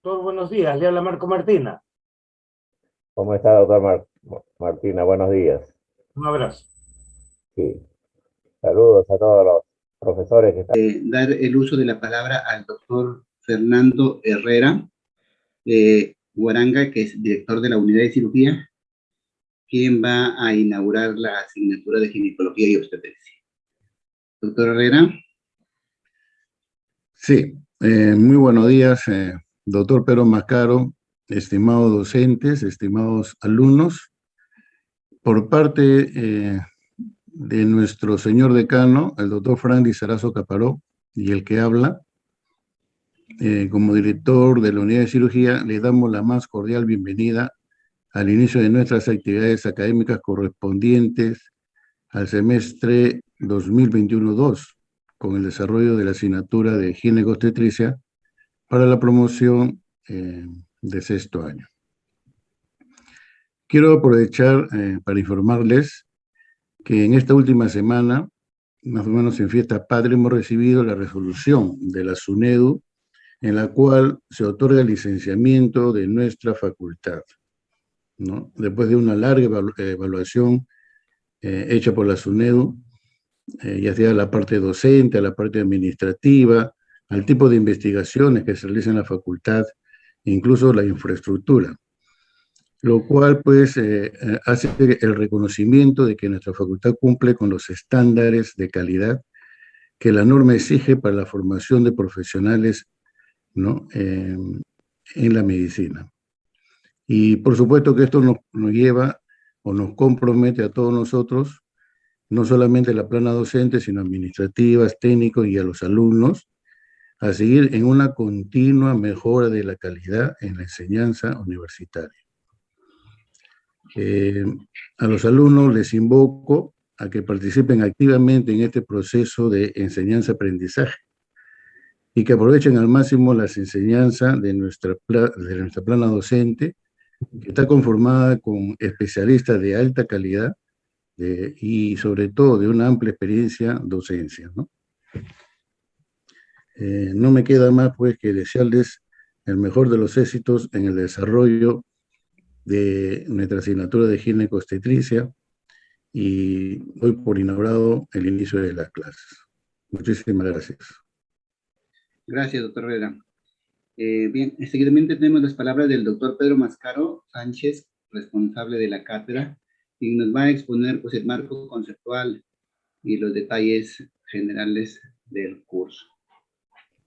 Doctor, buenos días. Le habla Marco Martina. ¿Cómo está, doctor Martina? Buenos días. Un abrazo. Sí, saludos a todos los profesores que están. Dar el uso de la palabra al doctor Fernando Herrera Guaranga, que es director de la unidad de cirugía, quien va a inaugurar la asignatura de ginecología y obstetricia. Doctor Herrera. Sí, muy buenos días, doctor Pedro Mascaro, estimados docentes, estimados alumnos. Por parte de nuestro señor decano, el doctor Franklin Sarazo Caparó, y el que habla, como director de la unidad de cirugía, le damos la más cordial bienvenida al inicio de nuestras actividades académicas correspondientes al semestre 2021-2, con el desarrollo de la asignatura de ginecobstetricia para la promoción de sexto año. Quiero aprovechar para informarles que en esta última semana, más o menos en Fiesta Patria, hemos recibido la resolución de la SUNEDU en la cual se otorga el licenciamiento de nuestra facultad, ¿no? Después de una larga evaluación hecha por la SUNEDU, ya sea la parte docente, la parte administrativa, al tipo de investigaciones que se realizan en la facultad, incluso la infraestructura, lo cual pues hace el reconocimiento de que nuestra facultad cumple con los estándares de calidad que la norma exige para la formación de profesionales, ¿no? En la medicina. Y por supuesto que esto nos lleva o nos compromete a todos nosotros, no solamente la plana docente, sino administrativas, técnicos y a los alumnos, a seguir en una continua mejora de la calidad en la enseñanza universitaria. A los alumnos les invoco a que participen activamente en este proceso de enseñanza-aprendizaje y que aprovechen al máximo las enseñanzas de nuestra plana docente, que está conformada con especialistas de alta calidad y sobre todo de una amplia experiencia docencia, ¿no? No me queda más pues que desearles el mejor de los éxitos en el desarrollo de nuestra asignatura de ginecobstetricia y doy por inaugurado el inicio de las clases. Muchísimas gracias. Gracias, doctor Herrera. Bien, seguidamente tenemos las palabras del doctor Pedro Mascaro Sánchez, responsable de la cátedra, quien nos va a exponer pues, el marco conceptual y los detalles generales del curso.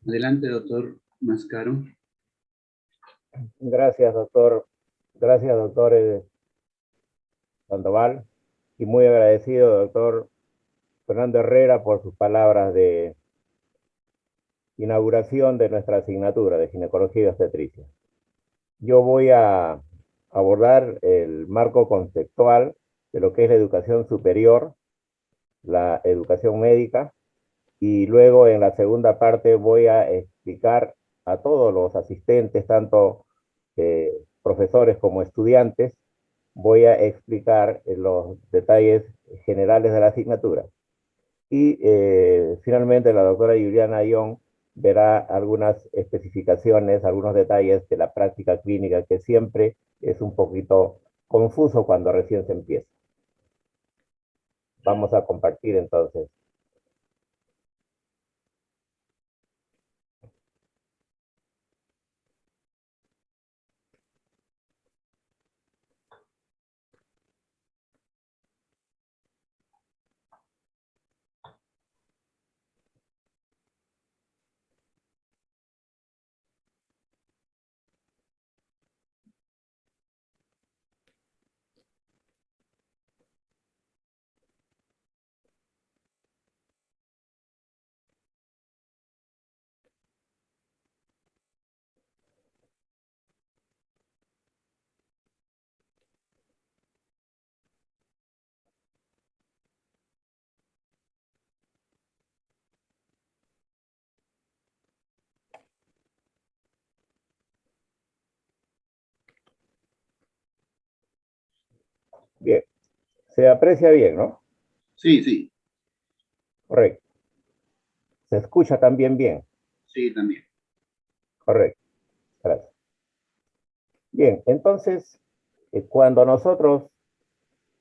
Adelante, doctor Mascaro. Gracias, doctor. Gracias, doctor Sandoval. Y muy agradecido, doctor Fernando Herrera, por sus palabras de inauguración de nuestra asignatura de ginecología y obstetricia. Yo voy a abordar el marco conceptual de lo que es la educación superior, la educación médica, y luego en la segunda parte voy a explicar a todos los asistentes, tanto profesores como estudiantes, voy a explicar los detalles generales de la asignatura. Y finalmente la doctora Juliana Ayón verá algunas especificaciones, algunos detalles de la práctica clínica, que siempre es un poquito confuso cuando recién se empieza. Vamos a compartir entonces. Bien, se aprecia bien, ¿no? Sí, sí. Correcto. Se escucha también bien. Sí, también. Correcto. Gracias. Bien, entonces, cuando nosotros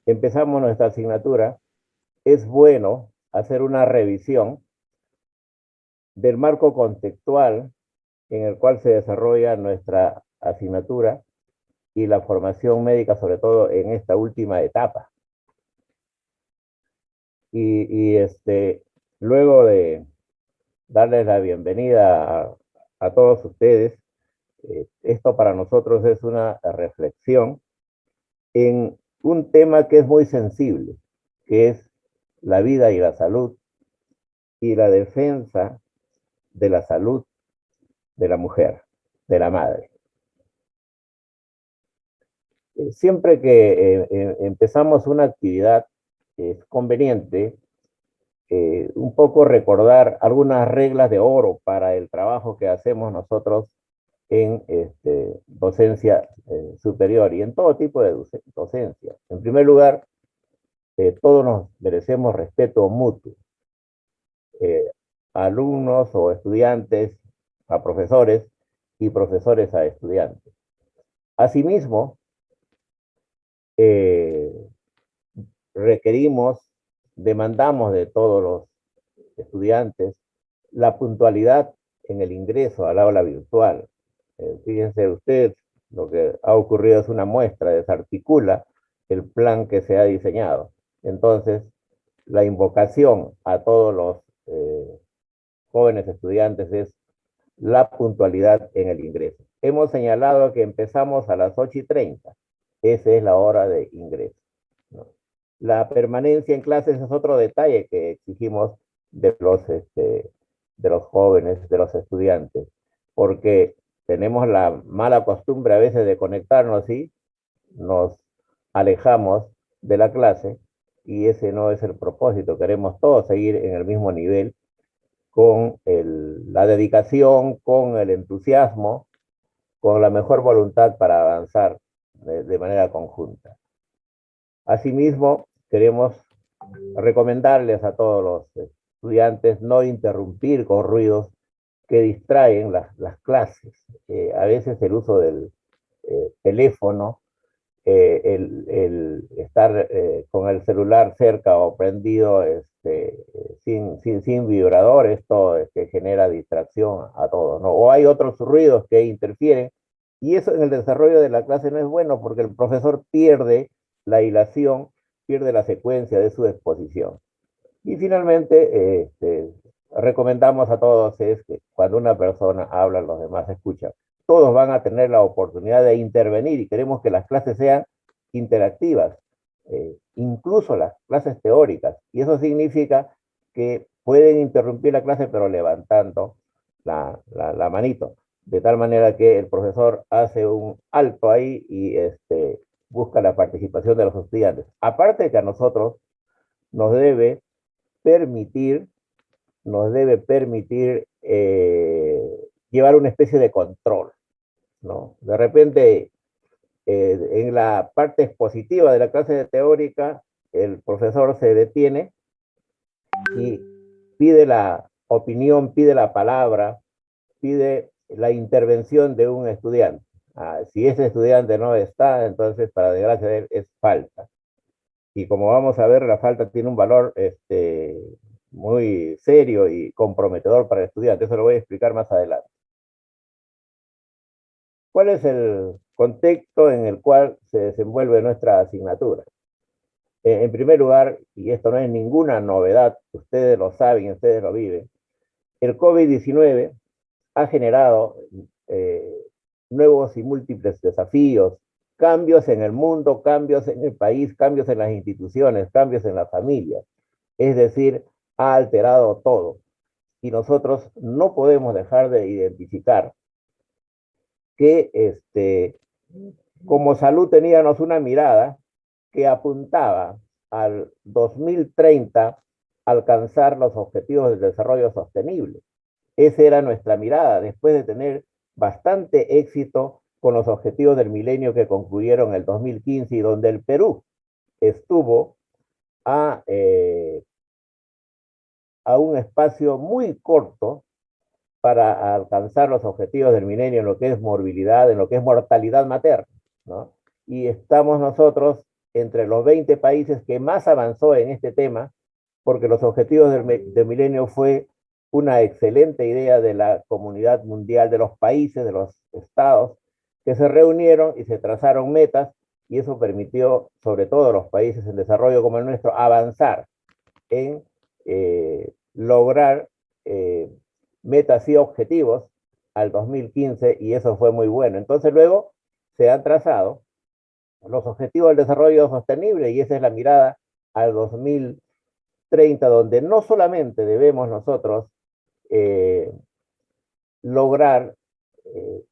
empezamos nuestra asignatura, es bueno hacer una revisión del marco contextual en el cual se desarrolla nuestra asignatura y la formación médica, sobre todo en esta última etapa. Luego de darles la bienvenida a todos ustedes, esto para nosotros es una reflexión en un tema que es muy sensible, que es la vida y la salud y la defensa de la salud de la mujer, de la madre. Siempre que empezamos una actividad, es conveniente un poco recordar algunas reglas de oro para el trabajo que hacemos nosotros en docencia superior y en todo tipo de docencia. En primer lugar, todos nos merecemos respeto mutuo. Alumnos o estudiantes a profesores y profesores a estudiantes. Asimismo, requerimos, demandamos de todos los estudiantes la puntualidad en el ingreso al aula virtual. Fíjense usted, lo que ha ocurrido es una muestra, desarticula el plan que se ha diseñado. Entonces, la invocación a todos los jóvenes estudiantes es la puntualidad en el ingreso. Hemos señalado que empezamos a las 8:30. Esa es la hora de ingreso, ¿no? La permanencia en clases es otro detalle que exigimos de los jóvenes, de los estudiantes, porque tenemos la mala costumbre a veces de conectarnos y nos alejamos de la clase y ese no es el propósito. Queremos todos seguir en el mismo nivel con la dedicación, con el entusiasmo, con la mejor voluntad para avanzar de manera conjunta. Asimismo, queremos recomendarles a todos los estudiantes no interrumpir con ruidos que distraen las clases. A veces el uso del teléfono, el estar con el celular cerca o prendido sin vibrador, esto genera distracción a todos, ¿no? O hay otros ruidos que interfieren y eso en el desarrollo de la clase no es bueno porque el profesor pierde la hilación, pierde la secuencia de su exposición. Y finalmente, recomendamos a todos es que cuando una persona habla, los demás escuchan. Todos van a tener la oportunidad de intervenir y queremos que las clases sean interactivas, incluso las clases teóricas. Y eso significa que pueden interrumpir la clase, pero levantando la manito, de tal manera que el profesor hace un alto ahí y busca la participación de los estudiantes. Aparte que a nosotros nos debe permitir, llevar una especie de control, ¿no? De repente, en la parte expositiva de la clase teórica, el profesor se detiene y pide la opinión, pide la palabra, pide la intervención de un estudiante. Si ese estudiante no está, entonces, para desgracia de él, es falta. Y como vamos a ver, la falta tiene un valor muy serio y comprometedor para el estudiante. Eso lo voy a explicar más adelante. ¿Cuál es el contexto en el cual se desenvuelve nuestra asignatura? En primer lugar, y esto no es ninguna novedad, ustedes lo saben, ustedes lo viven, el COVID-19 ha generado nuevos y múltiples desafíos, cambios en el mundo, cambios en el país, cambios en las instituciones, cambios en las familias. Es decir, ha alterado todo. Y nosotros no podemos dejar de identificar que como salud teníamos una mirada que apuntaba al 2030 alcanzar los objetivos del desarrollo sostenible. Esa era nuestra mirada, después de tener bastante éxito con los objetivos del milenio que concluyeron en el 2015 y donde el Perú estuvo a un espacio muy corto para alcanzar los objetivos del milenio en lo que es morbilidad, en lo que es mortalidad materna, ¿no? Y estamos nosotros entre los 20 países que más avanzó en este tema, porque los objetivos del milenio fue una excelente idea de la comunidad mundial, de los países, de los estados, que se reunieron y se trazaron metas, y eso permitió, sobre todo a los países en desarrollo como el nuestro, avanzar en lograr metas y objetivos al 2015, y eso fue muy bueno. Entonces luego se han trazado los objetivos del desarrollo sostenible, y esa es la mirada al 2030, donde no solamente debemos nosotros lograr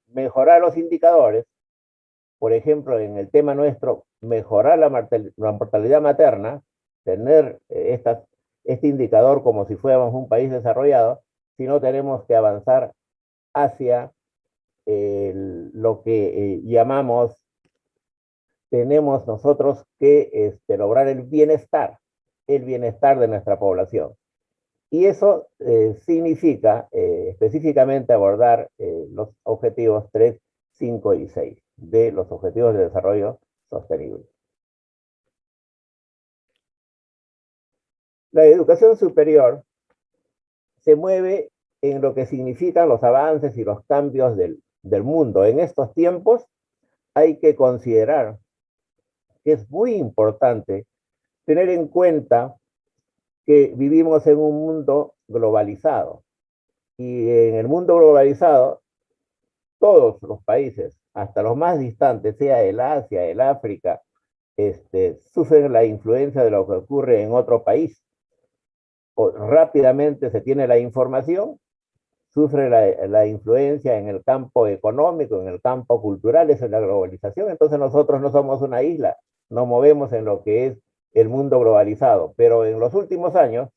mejorar los indicadores, por ejemplo, en el tema nuestro, mejorar la mortalidad materna, tener este indicador como si fuéramos un país desarrollado, sino tenemos que avanzar hacia lo que llamamos, tenemos nosotros que lograr el bienestar de nuestra población. Y eso significa específicamente abordar los objetivos 3, 5 y 6 de los Objetivos de Desarrollo Sostenible. La educación superior se mueve en lo que significan los avances y los cambios del mundo. En estos tiempos hay que considerar que es muy importante tener en cuenta que vivimos en un mundo globalizado. Y en el mundo globalizado, todos los países, hasta los más distantes, sea el Asia, el África, sufren la influencia de lo que ocurre en otro país. Rápidamente se tiene la información, sufre la influencia en el campo económico, en el campo cultural, eso es la globalización. Entonces nosotros no somos una isla, nos movemos en lo que es el mundo globalizado. Pero en los últimos años,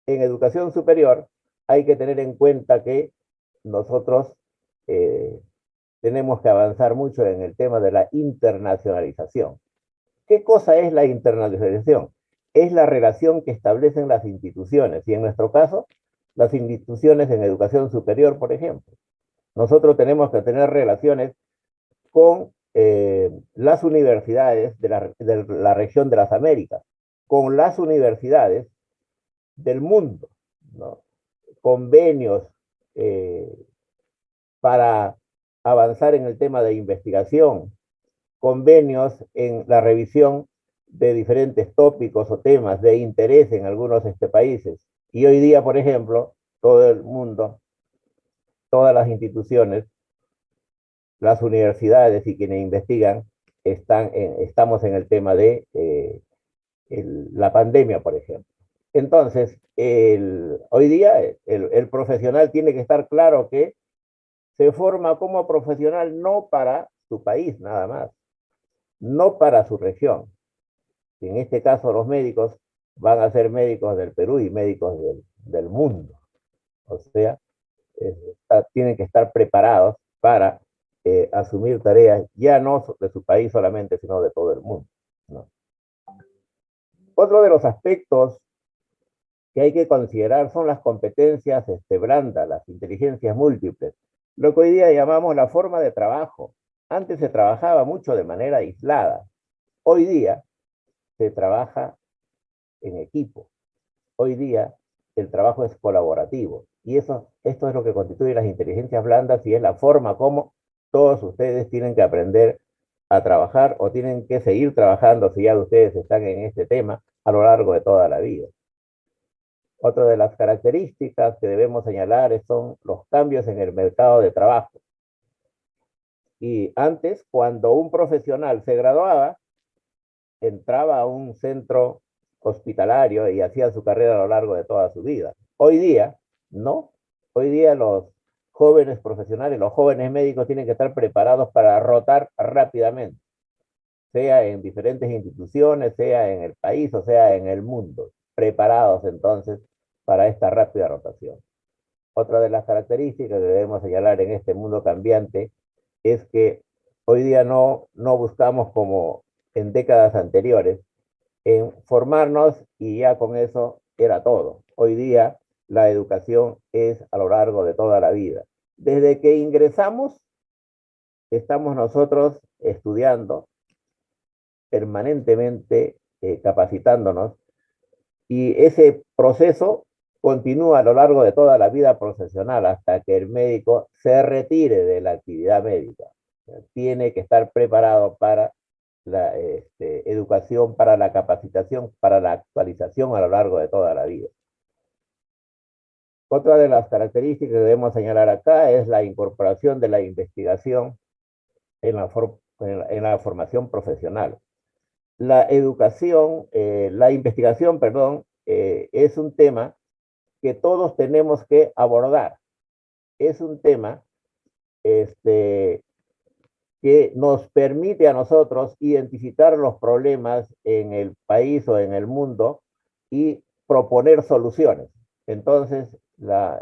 en educación superior, hay que tener en cuenta que nosotros tenemos que avanzar mucho en el tema de la internacionalización. ¿Qué cosa es la internacionalización? Es la relación que establecen las instituciones, y en nuestro caso, las instituciones en educación superior, por ejemplo. Nosotros tenemos que tener relaciones con las universidades de la región de las Américas, con las universidades del mundo, ¿no? Convenios para avanzar en el tema de investigación, convenios en la revisión de diferentes tópicos o temas de interés en algunos países. Y hoy día, por ejemplo, todo el mundo, todas las instituciones, las universidades y quienes investigan, estamos en el tema de la pandemia, por ejemplo. Entonces, hoy día el profesional tiene que estar claro que se forma como profesional no para su país nada más, no para su región. En este caso, los médicos van a ser médicos del Perú y médicos del mundo. O sea, tienen que estar preparados para asumir tareas ya no de su país solamente, sino de todo el mundo, ¿no? Otro de los aspectos que hay que considerar son las competencias blandas, las inteligencias múltiples, lo que hoy día llamamos la forma de trabajo. Antes se trabajaba mucho de manera aislada. Hoy día se trabaja en equipo. Hoy día el trabajo es colaborativo. Y esto es lo que constituye las inteligencias blandas, y es la forma como todos ustedes tienen que aprender a trabajar, o tienen que seguir trabajando si ya ustedes están en este tema a lo largo de toda la vida. Otra de las características que debemos señalar son los cambios en el mercado de trabajo. Y antes, cuando un profesional se graduaba, entraba a un centro hospitalario y hacía su carrera a lo largo de toda su vida. Hoy día, no. Hoy día los jóvenes profesionales, los jóvenes médicos tienen que estar preparados para rotar rápidamente, sea en diferentes instituciones, sea en el país o sea en el mundo, preparados entonces para esta rápida rotación. Otra de las características que debemos señalar en este mundo cambiante es que hoy día no buscamos, como en décadas anteriores, en formarnos y ya con eso era todo. Hoy día la educación es a lo largo de toda la vida. Desde que ingresamos, estamos nosotros estudiando permanentemente, capacitándonos, y ese proceso continúa a lo largo de toda la vida profesional hasta que el médico se retire de la actividad médica. Tiene que estar preparado para la educación, para la capacitación, para la actualización a lo largo de toda la vida. Otra de las características que debemos señalar acá es la incorporación de la investigación en la formación profesional. La educación, la investigación, perdón, es un tema que todos tenemos que abordar. Es un tema que nos permite a nosotros identificar los problemas en el país o en el mundo y proponer soluciones. Entonces, la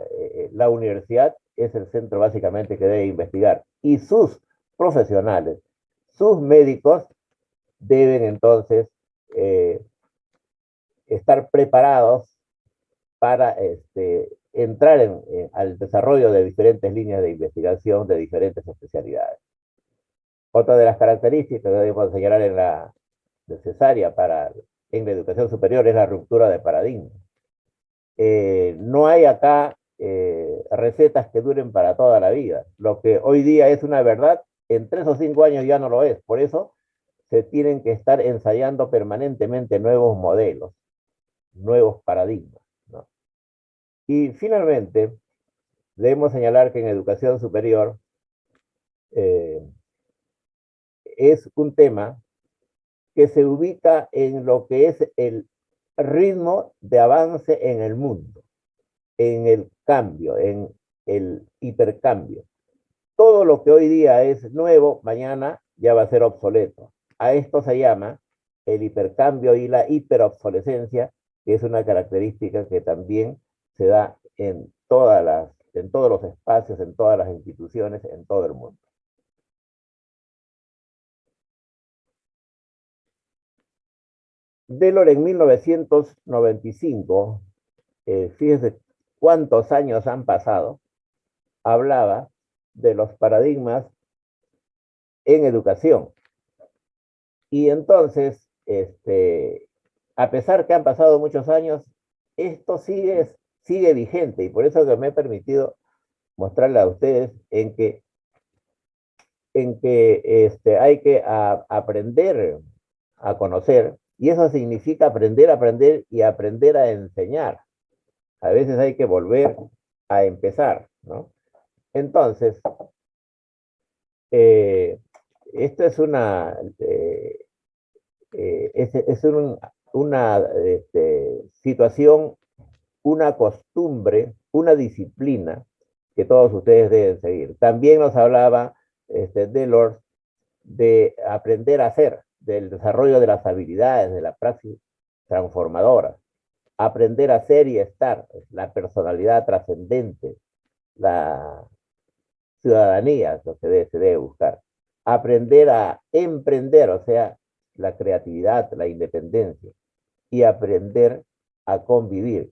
universidad es el centro básicamente que debe investigar, y sus profesionales, sus médicos, deben entonces estar preparados para entrar al desarrollo de diferentes líneas de investigación de diferentes especialidades. Otra de las características que debemos señalar en la necesaria en la educación superior es la ruptura de paradigma. No hay acá recetas que duren para toda la vida. Lo que hoy día es una verdad, en 3 o 5 años ya no lo es. Por eso se tienen que estar ensayando permanentemente nuevos modelos, nuevos paradigmas, ¿no? Y finalmente, debemos señalar que en educación superior es un tema que se ubica en lo que es el ritmo de avance en el mundo, en el cambio, en el hipercambio. Todo lo que hoy día es nuevo, mañana ya va a ser obsoleto. A esto se llama el hipercambio y la hiperobsolescencia, que es una característica que también se da en todos los espacios, en todas las instituciones, en todo el mundo. Delors en 1995, fíjense cuántos años han pasado, hablaba de los paradigmas en educación. Y entonces, a pesar que han pasado muchos años, esto sigue vigente, y por eso que me he permitido mostrarle a ustedes en que hay que aprender a conocer, y eso significa aprender a aprender y aprender a enseñar. A veces hay que volver a empezar, ¿no? Entonces, esto es una situación, una costumbre, una disciplina que todos ustedes deben seguir. También nos hablaba Delors de aprender a hacer, del desarrollo de las habilidades, de la praxis transformadora. Aprender a ser y estar, la personalidad trascendente, la ciudadanía, lo que se debe buscar. Aprender a emprender, o sea, la creatividad, la independencia, y aprender a convivir,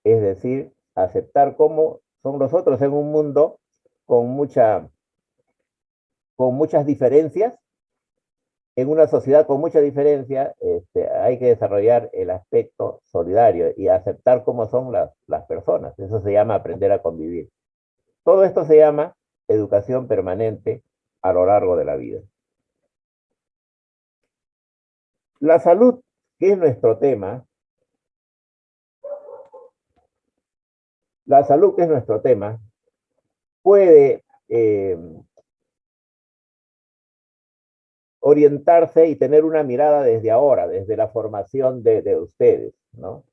es decir, aceptar cómo son los otros en un mundo con muchas diferencias. En una sociedad con mucha diferencia, hay que desarrollar el aspecto solidario y aceptar cómo son las personas. Eso se llama aprender a convivir. Todo esto se llama educación permanente a lo largo de la vida. La salud, que es nuestro tema, puede orientarse y tener una mirada desde ahora, desde la formación de ustedes, ¿no?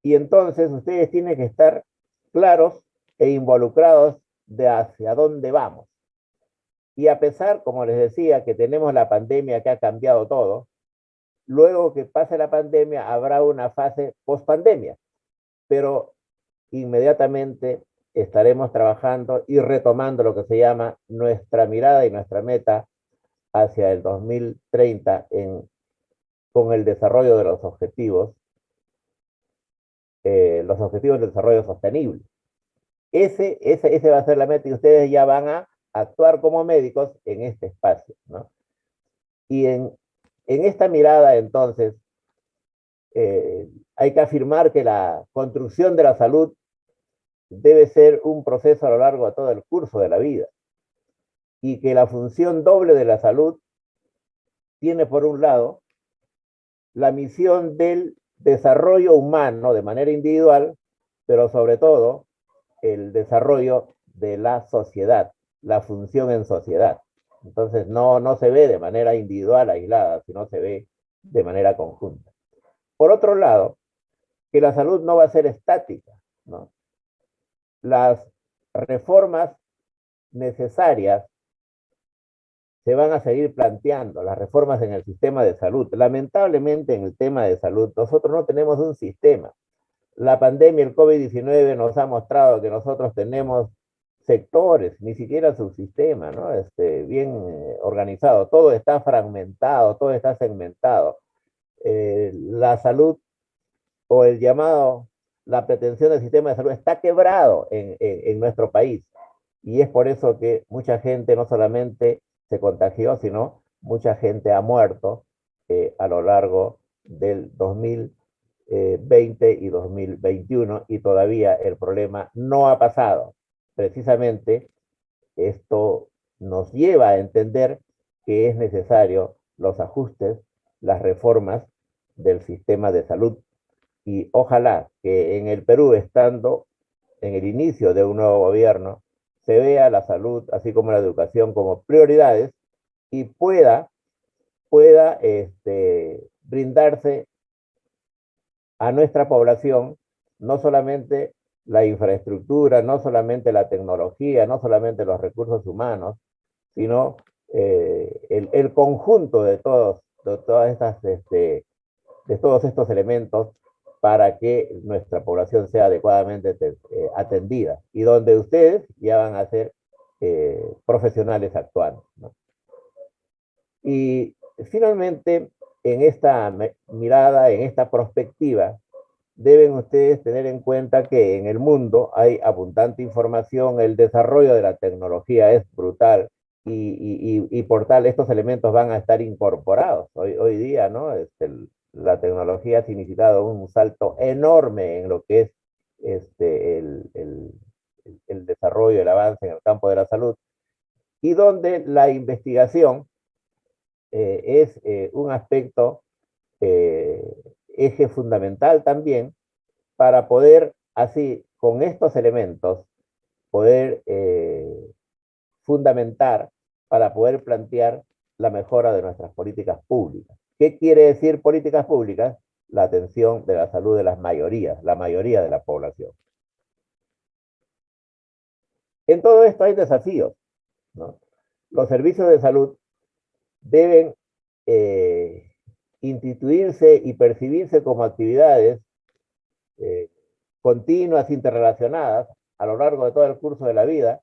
Y entonces ustedes tienen que estar claros e involucrados de hacia dónde vamos. Y a pesar, como les decía, que tenemos la pandemia que ha cambiado todo, luego que pase la pandemia habrá una fase post-pandemia, pero inmediatamente estaremos trabajando y retomando lo que se llama nuestra mirada y nuestra meta hacia el 2030 con el desarrollo de los objetivos los objetivos de desarrollo sostenible. Ese va a ser la meta y ustedes ya van a actuar como médicos en este espacio, ¿no? Y en esta mirada, entonces, hay que afirmar que la construcción de la salud debe ser un proceso a lo largo de todo el curso de la vida y que la función doble de la salud tiene, por un lado, la misión del desarrollo humano de manera individual, pero sobre todo el desarrollo de la sociedad, la función en sociedad. Entonces no se ve de manera individual, aislada, sino se ve de manera conjunta. Por otro lado, que la salud no va a ser estática, ¿no? Las reformas necesarias se van a seguir planteando, las reformas en el sistema de salud. Lamentablemente, en el tema de salud, nosotros no tenemos un sistema. La pandemia, el COVID-19 nos ha mostrado que nosotros tenemos sectores, ni siquiera subsistema, ¿no? Bien organizado, todo está fragmentado, todo está segmentado. La salud o el llamado, la pretensión del sistema de salud está quebrado en nuestro país. Y es por eso que mucha gente no solamente se contagió, sino mucha gente ha muerto a lo largo del 2020 y 2021 y todavía el problema no ha pasado. Precisamente esto nos lleva a entender que es necesario los ajustes, las reformas del sistema de salud y ojalá que en el Perú, estando en el inicio de un nuevo gobierno, se vea la salud, así como la educación, como prioridades y pueda brindarse a nuestra población no solamente la infraestructura, no solamente la tecnología, no solamente los recursos humanos, sino el conjunto de todas estas, de todos estos elementos para que nuestra población sea adecuadamente atendida y donde ustedes ya van a ser profesionales actuando, ¿no? Y finalmente, en esta mirada, en esta perspectiva, deben ustedes tener en cuenta que en el mundo hay abundante información, el desarrollo de la tecnología es brutal y por tal estos elementos van a estar incorporados. Hoy día, ¿no? La tecnología ha significado un salto enorme en lo que es el desarrollo, el avance en el campo de la salud, y donde la investigación es un aspecto, eje fundamental también, para poder, así, con estos elementos, poder fundamentar, para poder plantear la mejora de nuestras políticas públicas. ¿Qué quiere decir políticas públicas? La atención de la salud de las mayorías, la mayoría de la población. En todo esto hay desafíos, ¿no? Los servicios de salud deben instituirse y percibirse como actividades continuas, interrelacionadas, a lo largo de todo el curso de la vida,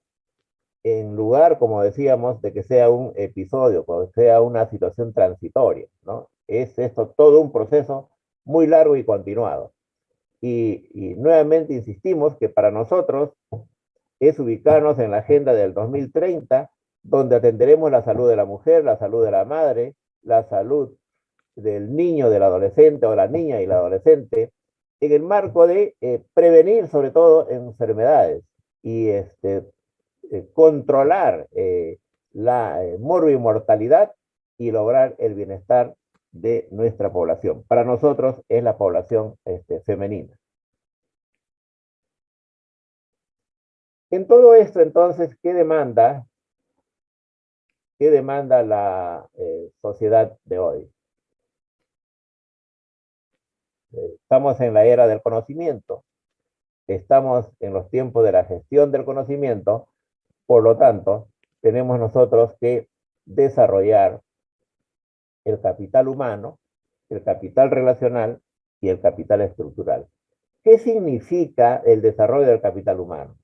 en lugar, como decíamos, de que sea un episodio, que sea una situación transitoria, ¿no? Es esto todo un proceso muy largo y continuado. Y nuevamente insistimos que para nosotros es ubicarnos en la agenda del 2030, donde atenderemos la salud de la mujer, la salud de la madre, la salud del niño, del adolescente o la niña y la adolescente, en el marco de prevenir sobre todo enfermedades y controlar la morbimortalidad y lograr el bienestar de nuestra población. Para nosotros es la población femenina. En todo esto, entonces, ¿qué demanda la sociedad de hoy? Estamos en la era del conocimiento, estamos en los tiempos de la gestión del conocimiento, por lo tanto, tenemos nosotros que desarrollar el capital humano, el capital relacional y el capital estructural. ¿Qué significa el desarrollo del capital humano?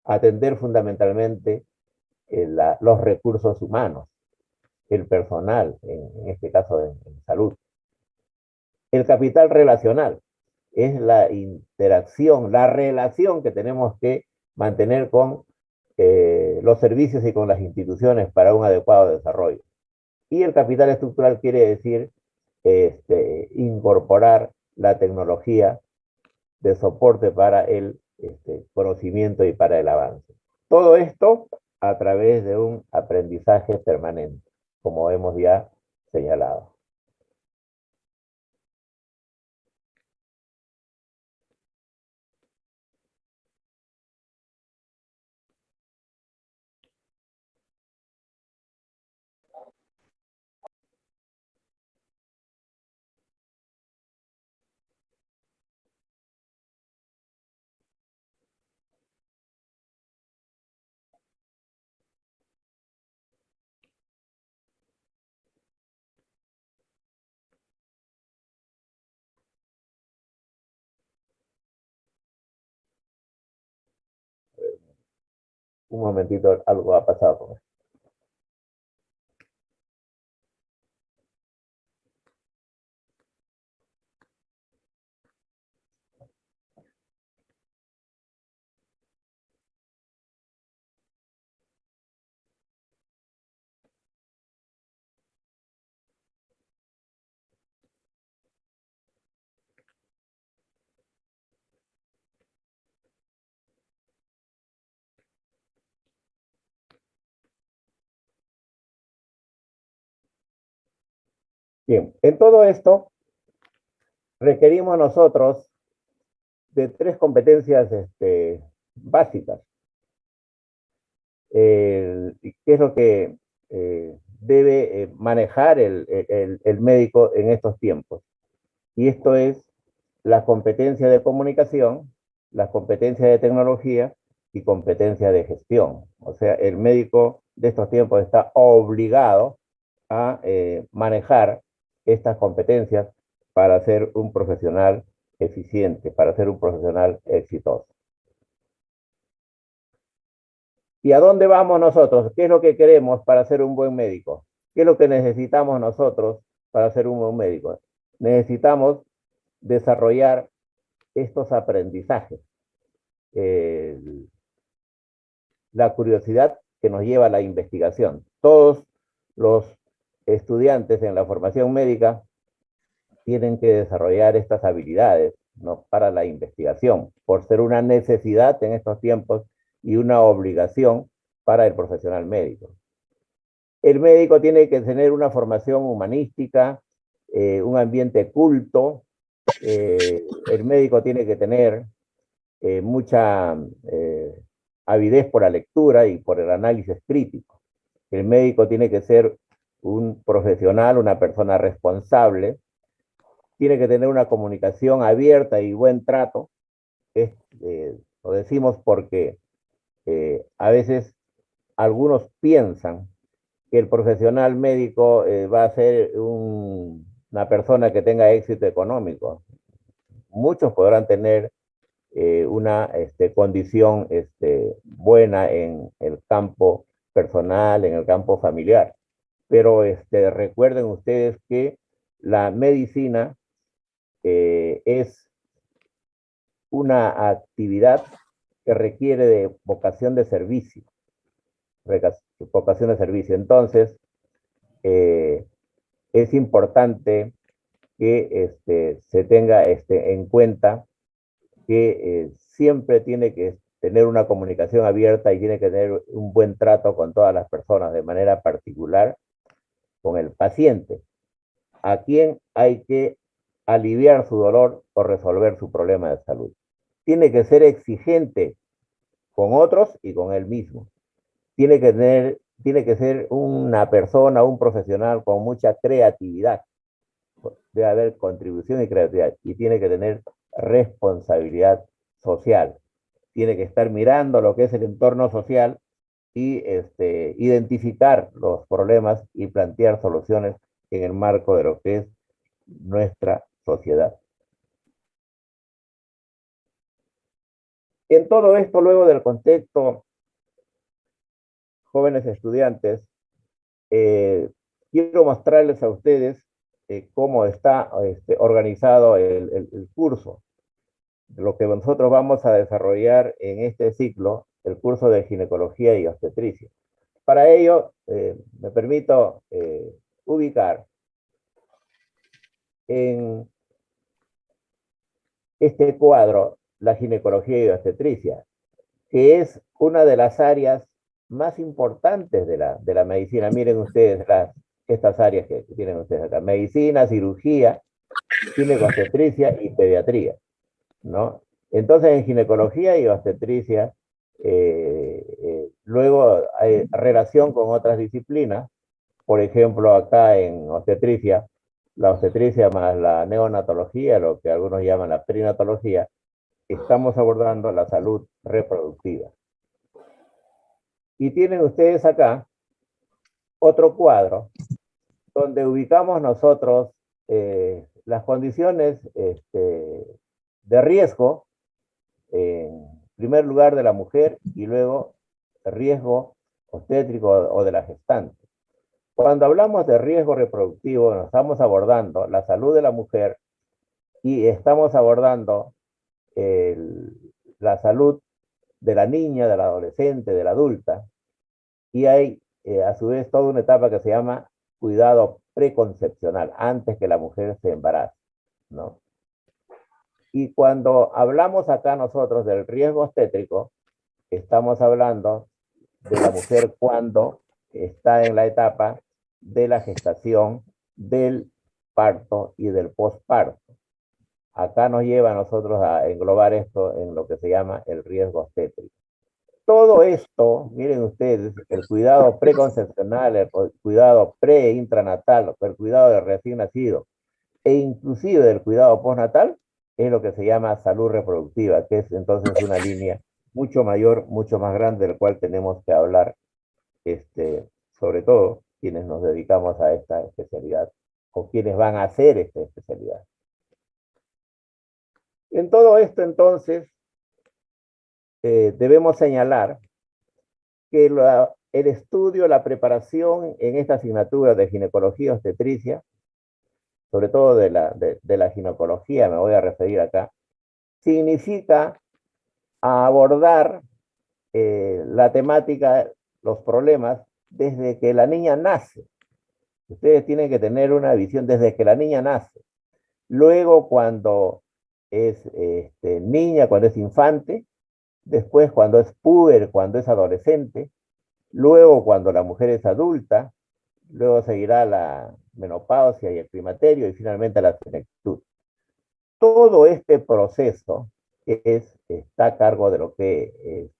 Atender fundamentalmente los recursos humanos, el personal, en este caso en salud. El capital relacional, es la interacción, la relación que tenemos que mantener con los servicios y con las instituciones para un adecuado desarrollo. Y el capital estructural quiere decir incorporar la tecnología de soporte para el conocimiento y para el avance. Todo esto a través de un aprendizaje permanente, como hemos ya señalado. Un momentito, algo ha pasado con esto. Bien, en todo esto requerimos nosotros de tres competencias básicas. ¿Qué es lo que debe manejar el médico en estos tiempos? Y esto es la competencia de comunicación, la competencia de tecnología y competencia de gestión. O sea, el médico de estos tiempos está obligado a manejar estas competencias para ser un profesional eficiente, para ser un profesional exitoso. ¿Y a dónde vamos nosotros? ¿Qué es lo que queremos para ser un buen médico? ¿Qué es lo que necesitamos nosotros para ser un buen médico? Necesitamos desarrollar estos aprendizajes. La curiosidad que nos lleva a la investigación. Todos los estudiantes en la formación médica tienen que desarrollar estas habilidades, ¿no?, para la investigación, por ser una necesidad en estos tiempos y una obligación para el profesional médico. El médico tiene que tener una formación humanística, un ambiente culto, el médico tiene que tener mucha avidez por la lectura y por el análisis crítico. El médico tiene que ser un profesional, una persona responsable, tiene que tener una comunicación abierta y buen trato. Lo decimos porque a veces algunos piensan que el profesional médico va a ser una persona que tenga éxito económico. Muchos podrán tener una condición buena en el campo personal, en el campo familiar. Pero recuerden ustedes que la medicina es una actividad que requiere de vocación de servicio. Vocación de servicio. Entonces, es importante que se tenga en cuenta que siempre tiene que tener una comunicación abierta y tiene que tener un buen trato con todas las personas, de manera particular con el paciente, a quien hay que aliviar su dolor o resolver su problema de salud. Tiene que ser exigente con otros y con él mismo. Tiene que ser una persona, un profesional con mucha creatividad. Debe haber contribución y creatividad. Y tiene que tener responsabilidad social. Tiene que estar mirando lo que es el entorno social y identificar los problemas y plantear soluciones en el marco de lo que es nuestra sociedad. En todo esto, luego del contexto, jóvenes estudiantes, quiero mostrarles a ustedes cómo está organizado el curso. lo que nosotros vamos a desarrollar en este ciclo, el curso de ginecología y obstetricia. Para ello, me permito ubicar en este cuadro la ginecología y obstetricia, que es una de las áreas más importantes de la medicina. Miren ustedes estas áreas que tienen ustedes acá: medicina, cirugía, ginecobstetricia y pediatría, ¿no? Entonces, en ginecología y obstetricia, luego hay relación con otras disciplinas. Por ejemplo, acá en obstetricia, la obstetricia más la neonatología, lo que algunos llaman la perinatología, estamos abordando la salud reproductiva. Y tienen ustedes acá otro cuadro donde ubicamos nosotros las condiciones de riesgo, en primer lugar de la mujer, y luego riesgo obstétrico o de la gestante. Cuando hablamos de riesgo reproductivo, nos estamos abordando la salud de la mujer y estamos abordando la salud de la niña, de la adolescente, de la adulta, y hay a su vez toda una etapa que se llama cuidado preconcepcional, antes que la mujer se embarace, ¿no? Y cuando hablamos acá nosotros del riesgo obstétrico, estamos hablando de la mujer cuando está en la etapa de la gestación, del parto y del posparto. Acá nos lleva a nosotros a englobar esto en lo que se llama el riesgo obstétrico. Todo esto, miren ustedes, el cuidado preconcepcional, el cuidado pre-intranatal, el cuidado del recién nacido e inclusive del cuidado postnatal, es lo que se llama salud reproductiva, que es entonces una línea mucho mayor, mucho más grande, del cual tenemos que hablar, sobre todo quienes nos dedicamos a esta especialidad o quienes van a hacer esta especialidad. En todo esto, entonces, debemos señalar que el estudio, la preparación en esta asignatura de ginecología y obstetricia, sobre todo de la ginecología, me voy a referir acá, significa abordar la temática, los problemas, desde que la niña nace. Ustedes tienen que tener una visión desde que la niña nace. Luego, cuando es niña, cuando es infante, después cuando es puber, cuando es adolescente, luego cuando la mujer es adulta, luego seguirá la menopausia y el climaterio y finalmente la senectud. Todo este proceso está a cargo de lo que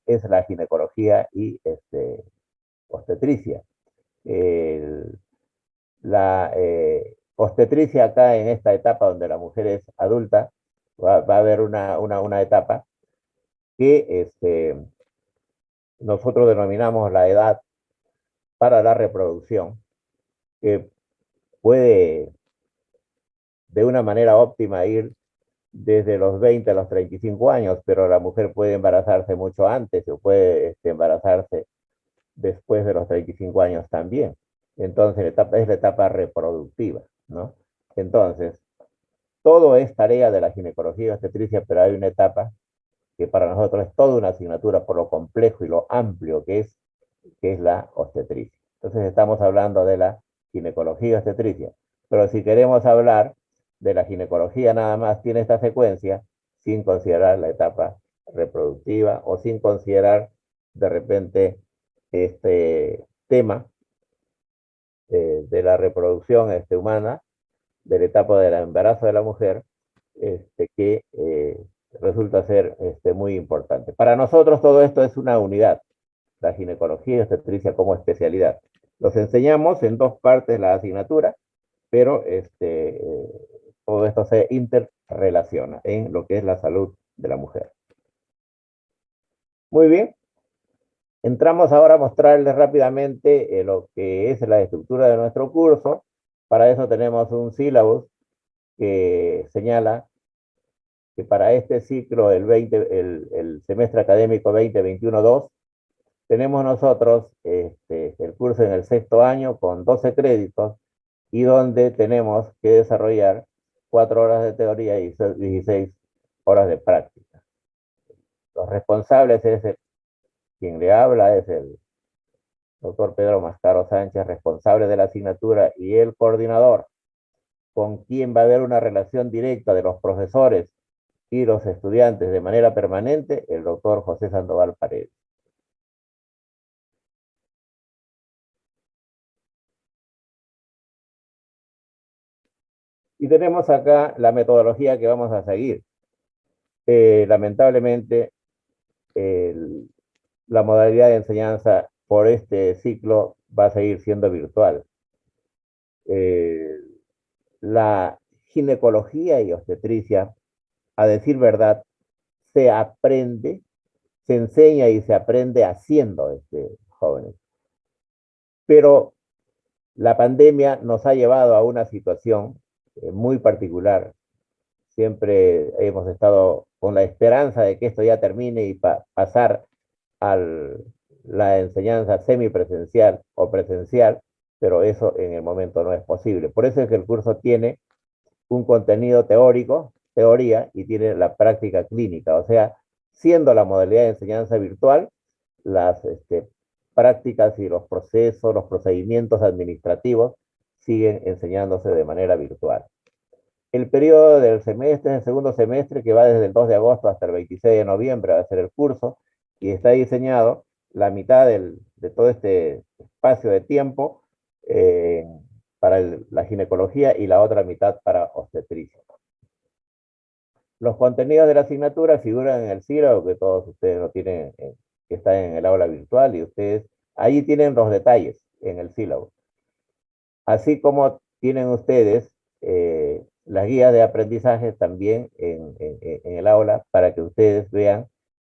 es la ginecología y obstetricia. La obstetricia acá en esta etapa donde la mujer es adulta, va a haber una etapa que nosotros denominamos la edad para la reproducción, que puede de una manera óptima ir desde los 20 a los 35 años, pero la mujer puede embarazarse mucho antes o puede embarazarse después de los 35 años también. Entonces, es la etapa reproductiva, ¿no? Entonces, todo es tarea de la ginecología y obstetricia, pero hay una etapa que para nosotros es toda una asignatura por lo complejo y lo amplio que es la obstetricia. Entonces, estamos hablando de la ginecología y obstetricia, pero si queremos hablar de la ginecología nada más, tiene esta secuencia sin considerar la etapa reproductiva o sin considerar de repente este tema de la reproducción humana, de la etapa del embarazo de la mujer, que resulta ser muy importante. Para nosotros todo esto es una unidad, la ginecología y obstetricia como especialidad. Los enseñamos en dos partes la asignatura, pero todo esto se interrelaciona en lo que es la salud de la mujer. Muy bien. Entramos ahora a mostrarles rápidamente lo que es la estructura de nuestro curso. Para eso tenemos un sílabus que señala que para este ciclo, el semestre académico 2021-2, tenemos nosotros el curso en el 6º año con 12 créditos y donde tenemos que desarrollar 4 horas de teoría y 16 horas de práctica. Los responsables quien le habla es el doctor Pedro Mascaro Sánchez, responsable de la asignatura, y el coordinador, con quien va a haber una relación directa de los profesores y los estudiantes de manera permanente, el doctor José Sandoval Paredes. Y tenemos acá la metodología que vamos a seguir. Lamentablemente, la modalidad de enseñanza por este ciclo va a seguir siendo virtual. La ginecología y obstetricia, a decir verdad, se aprende, se enseña y se aprende haciendo, jóvenes. Pero la pandemia nos ha llevado a una situación muy particular. Siempre hemos estado con la esperanza de que esto ya termine y pasar a la enseñanza semipresencial o presencial, pero eso en el momento no es posible. Por eso es que el curso tiene un contenido teórico, teoría, y tiene la práctica clínica. O sea, siendo la modalidad de enseñanza virtual, las prácticas y los procesos, los procedimientos administrativos siguen enseñándose de manera virtual. El periodo del semestre, el segundo semestre, que va desde el 2 de agosto hasta el 26 de noviembre, va a ser el curso, y está diseñado la mitad de todo este espacio de tiempo para la ginecología y la otra mitad para obstetricia. Los contenidos de la asignatura figuran en el sílabo que todos ustedes lo tienen, que está en el aula virtual, y ustedes allí tienen los detalles en el sílabo. Así como tienen ustedes las guías de aprendizaje también en el aula para que ustedes vean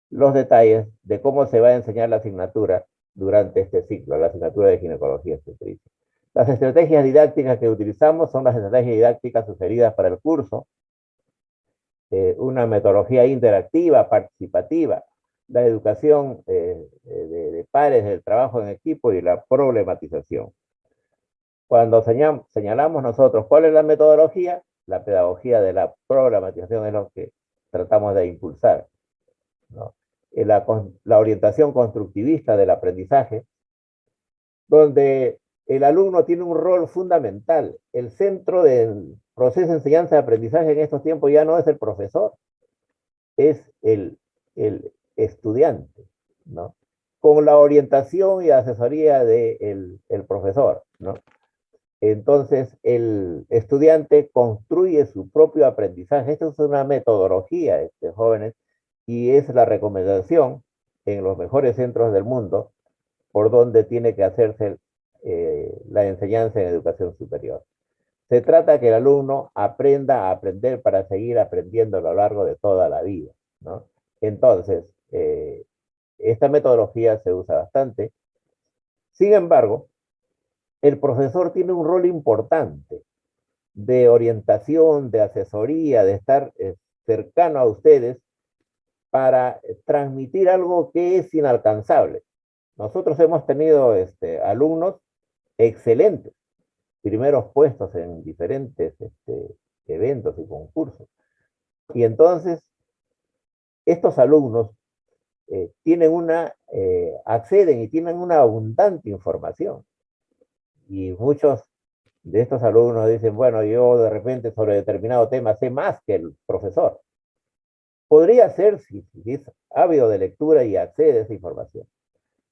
los detalles de cómo se va a enseñar la asignatura durante este ciclo, la asignatura de ginecología obstetricia. Las estrategias didácticas que utilizamos son las estrategias didácticas sugeridas para el curso, una metodología interactiva, participativa, la educación de pares, el trabajo en equipo y la problematización. Cuando señalamos nosotros cuál es la metodología, la pedagogía de la problematización es lo que tratamos de impulsar, ¿no? La orientación constructivista del aprendizaje, donde el alumno tiene un rol fundamental. El centro del proceso de enseñanza y aprendizaje en estos tiempos ya no es el profesor, es el estudiante, ¿no? Con la orientación y asesoría del profesor, ¿no? Entonces, el estudiante construye su propio aprendizaje. Esto es una metodología, jóvenes, y es la recomendación en los mejores centros del mundo por donde tiene que hacerse la enseñanza en educación superior. Se trata que el alumno aprenda a aprender para seguir aprendiendo a lo largo de toda la vida, ¿no? Entonces, esta metodología se usa bastante. Sin embargo, el profesor tiene un rol importante de orientación, de asesoría, de estar cercano a ustedes para transmitir algo que es inalcanzable. Nosotros hemos tenido alumnos excelentes, primeros puestos en diferentes eventos y concursos. Y entonces, estos alumnos acceden y tienen una abundante información. Y muchos de estos alumnos dicen, bueno, yo de repente sobre determinado tema sé más que el profesor. Podría ser si es ávido de lectura y accede a esa información.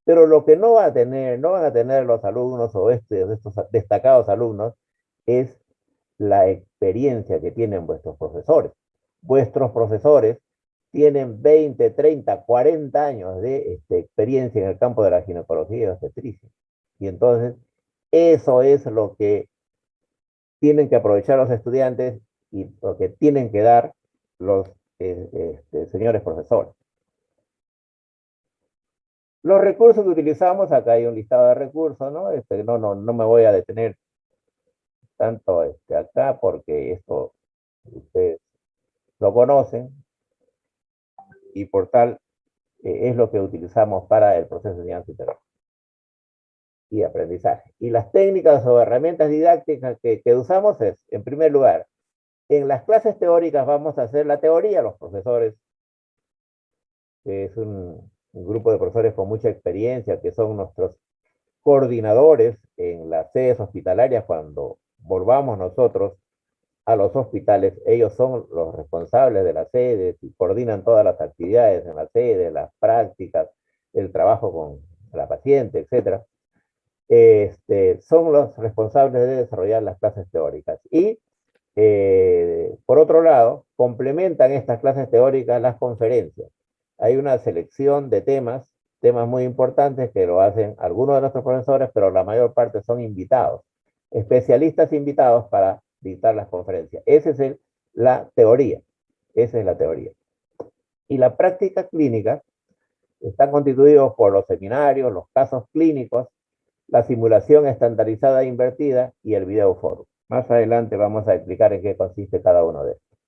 Pero lo que no van a tener los alumnos o estos destacados alumnos es la experiencia que tienen vuestros profesores. Vuestros profesores tienen 20, 30, 40 años de experiencia en el campo de la ginecología y obstetricia. Y entonces, eso es lo que tienen que aprovechar los estudiantes y lo que tienen que dar los señores profesores. Los recursos que utilizamos, acá hay un listado de recursos, ¿no? No me voy a detener tanto acá porque esto ustedes lo conocen y por tal es lo que utilizamos para el proceso de enseñanza y aprendizaje. Y las técnicas o herramientas didácticas que usamos es, en primer lugar, En las clases teóricas vamos a hacer la teoría, los profesores, que es un grupo de profesores con mucha experiencia, que son nuestros coordinadores en las sedes hospitalarias. Cuando volvamos nosotros a los hospitales, ellos son los responsables de las sedes y coordinan todas las actividades en la sede, las prácticas, el trabajo con la paciente, etcétera. Son los responsables de desarrollar las clases teóricas. Y, por otro lado, complementan estas clases teóricas las conferencias. Hay una selección de temas muy importantes que lo hacen algunos de nuestros profesores, pero la mayor parte son invitados, especialistas invitados para dictar las conferencias. Esa es la teoría. Esa es la teoría. Y la práctica clínica está constituida por los seminarios, los casos clínicos, la simulación estandarizada e invertida y el video foro. Más adelante vamos a explicar en qué consiste cada uno de estos.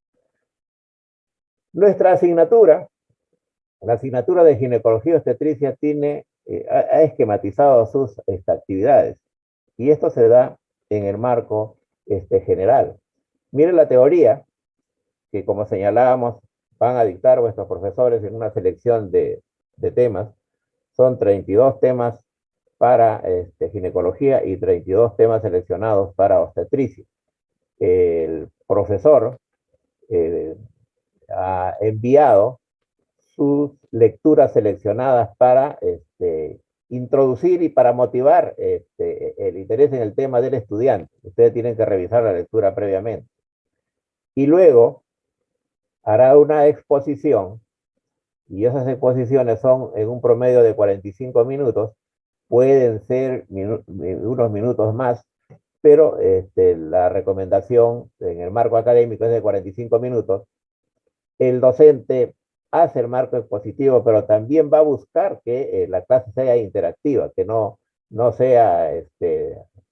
Nuestra asignatura, la asignatura de ginecología y obstetricia, ha esquematizado sus actividades, y esto se da en el marco general. Miren la teoría, que como señalábamos, van a dictar vuestros profesores en una selección de temas. Son 32 temas para ginecología y 32 temas seleccionados para obstetricia. El profesor ha enviado sus lecturas seleccionadas para introducir y para motivar el interés en el tema del estudiante. Ustedes tienen que revisar la lectura previamente. Y luego hará una exposición, y esas exposiciones son en un promedio de 45 minutos, pueden ser unos minutos más, pero la recomendación en el marco académico es de 45 minutos. El docente hace el marco expositivo, pero también va a buscar que la clase sea interactiva, que no sea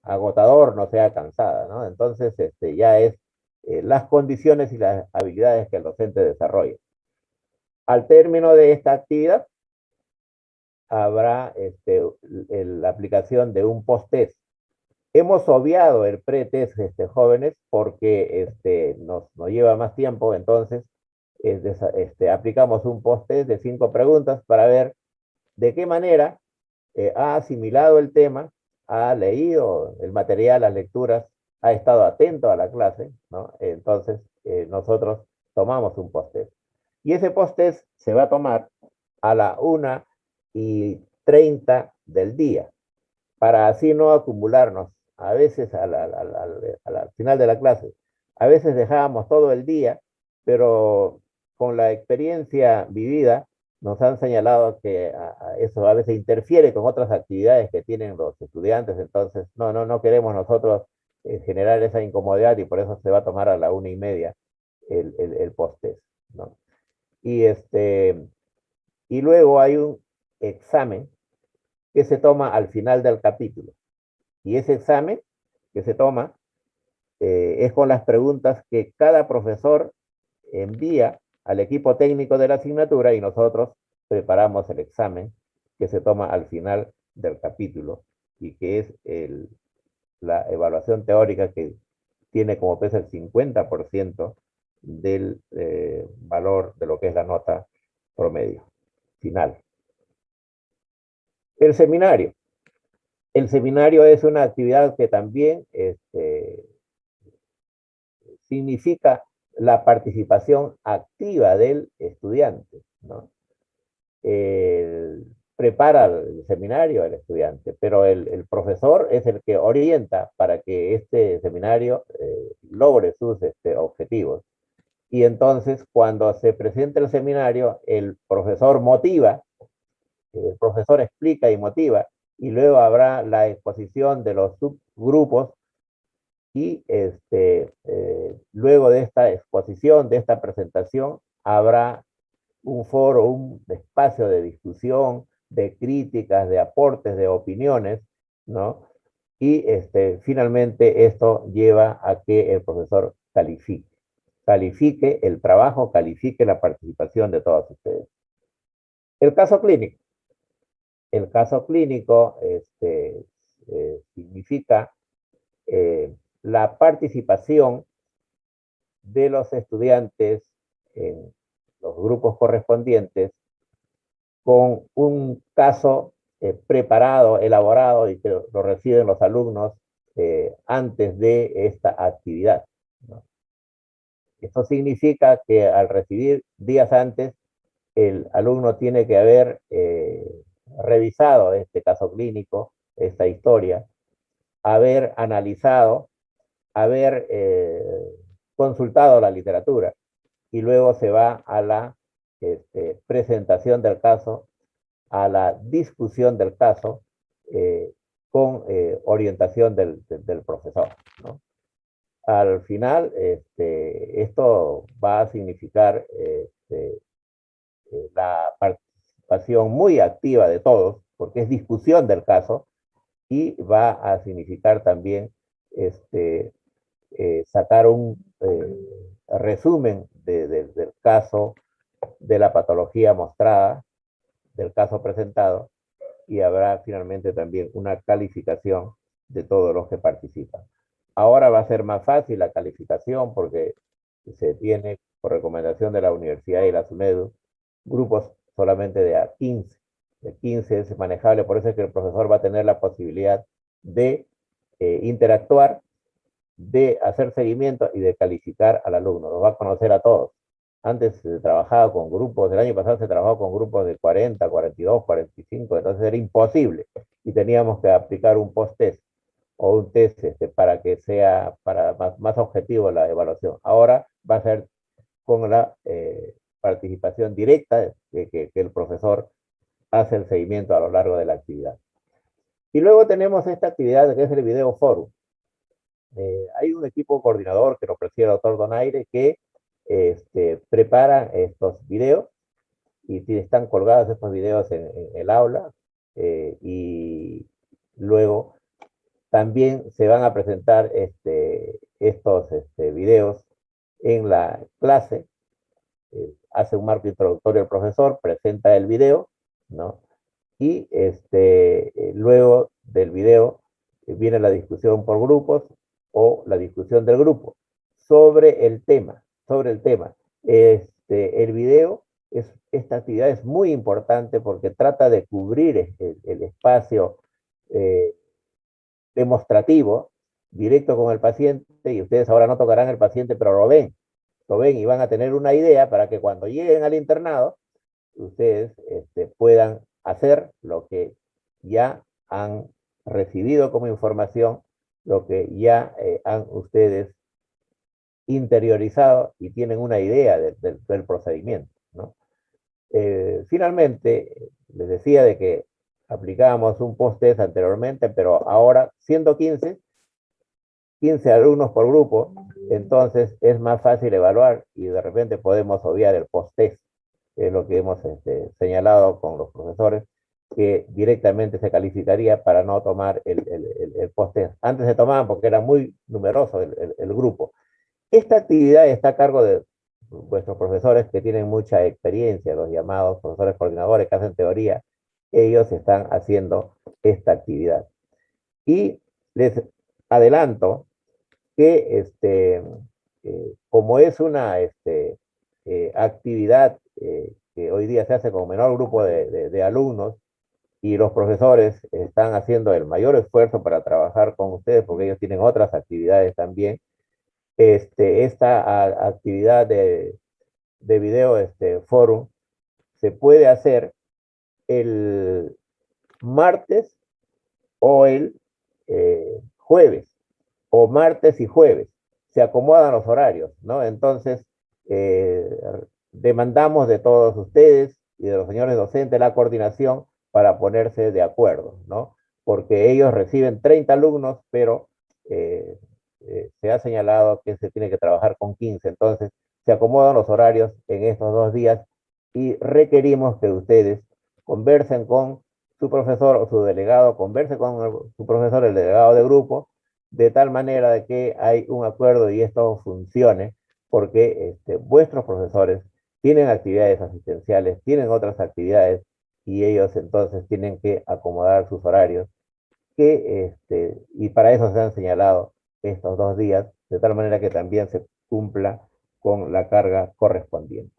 agotador, no sea cansada, ¿no? Entonces, ya es las condiciones y las habilidades que el docente desarrolla. Al término de esta actividad, habrá la aplicación de un post-test. Hemos obviado el pre-test, jóvenes, porque nos lleva más tiempo. Entonces aplicamos un post-test de 5 preguntas para ver de qué manera ha asimilado el tema, ha leído el material, las lecturas, ha estado atento a la clase, ¿no? Entonces, nosotros tomamos un post-test. Y ese post-test se va a tomar a la 1:30 del día, para así no acumularnos. A veces al final de la clase, a veces dejábamos todo el día, pero con la experiencia vivida nos han señalado que eso a veces interfiere con otras actividades que tienen los estudiantes. Entonces no queremos nosotros generar esa incomodidad, y por eso se va a tomar a la 1:30 el post-test, ¿no? Y luego hay un examen que se toma al final del capítulo. Y ese examen que se toma es con las preguntas que cada profesor envía al equipo técnico de la asignatura, y nosotros preparamos el examen que se toma al final del capítulo, y que es la evaluación teórica, que tiene como peso el 50% del valor de lo que es la nota promedio final. El seminario. El seminario es una actividad que también significa la participación activa del estudiante, ¿no? Prepara el seminario el estudiante, pero el profesor es el que orienta para que este seminario logre sus objetivos. Y entonces, cuando se presenta el seminario, el profesor motiva, el profesor explica y motiva, y luego habrá la exposición de los subgrupos, y luego de esta exposición, de esta presentación, habrá un foro, un espacio de discusión, de críticas, de aportes, de opiniones, ¿no? Y finalmente esto lleva a que el profesor califique el trabajo, califique la participación de todos ustedes. El caso clínico. El caso clínico significa la participación de los estudiantes en los grupos correspondientes con un caso preparado, elaborado y que lo reciben los alumnos antes de esta actividad, ¿no? Esto significa que al recibir días antes, el alumno tiene que haber revisado este caso clínico, esta historia, haber analizado, haber consultado la literatura y luego se va a la presentación del caso, a la discusión del caso con orientación del profesor, ¿no? Al final, esto va a significar la participación muy activa de todos, porque es discusión del caso, y va a significar también sacar un resumen del caso, de la patología mostrada, del caso presentado, y habrá finalmente también una calificación de todos los que participan. Ahora va a ser más fácil la calificación porque se tiene, por recomendación de la universidad y la SUNEDU, grupos solamente de a 15. De 15 es manejable, por eso es que el profesor va a tener la posibilidad de interactuar, de hacer seguimiento y de calificar al alumno. Los va a conocer a todos. Antes se trabajaba con grupos, el año pasado se trabajó con grupos de 40, 42, 45, entonces era imposible y teníamos que aplicar un post-test o un test para que sea más objetivo la evaluación. Ahora va a ser con la participación directa que el profesor hace el seguimiento a lo largo de la actividad. Y luego tenemos esta actividad que es el video forum. Hay un equipo coordinador que lo preside el doctor Donaire que prepara estos videos y están colgados estos videos en el aula y luego también se van a presentar estos videos en la clase. Hace un marco introductorio el profesor, presenta el video, ¿no? Y luego del video viene la discusión por grupos o la discusión del grupo sobre el tema, el video, esta actividad es muy importante porque trata de cubrir el espacio demostrativo, directo con el paciente, y ustedes ahora no tocarán el paciente, pero lo ven y van a tener una idea para que cuando lleguen al internado, ustedes puedan hacer lo que ya han recibido como información, lo que ya han ustedes interiorizado y tienen una idea del procedimiento, ¿no? Finalmente, les decía de que aplicábamos un post-test anteriormente, pero ahora, siendo 15 alumnos por grupo, entonces es más fácil evaluar y de repente podemos obviar el post-test, es lo que hemos señalado con los profesores, que directamente se calificaría para no tomar el post-test. Antes se tomaban porque era muy numeroso el grupo. Esta actividad está a cargo de vuestros profesores que tienen mucha experiencia, los llamados profesores coordinadores que hacen teoría. Ellos están haciendo esta actividad. Y les adelanto que como es una actividad que hoy día se hace con menor grupo de alumnos y los profesores están haciendo el mayor esfuerzo para trabajar con ustedes porque ellos tienen otras actividades también, esta actividad de video forum se puede hacer el martes o el jueves, o martes y jueves. Se acomodan los horarios, ¿no? Entonces, demandamos de todos ustedes y de los señores docentes la coordinación para ponerse de acuerdo, ¿no? Porque ellos reciben 30 alumnos, pero se ha señalado que se tiene que trabajar con 15, entonces se acomodan los horarios en estos 2 días y requerimos que ustedes conversen con su profesor o su delegado, converse con su profesor, el delegado de grupo, de tal manera de que hay un acuerdo y esto funcione, porque vuestros profesores tienen actividades asistenciales, tienen otras actividades y ellos entonces tienen que acomodar sus horarios y para eso se han señalado estos 2 días, de tal manera que también se cumpla con la carga correspondiente.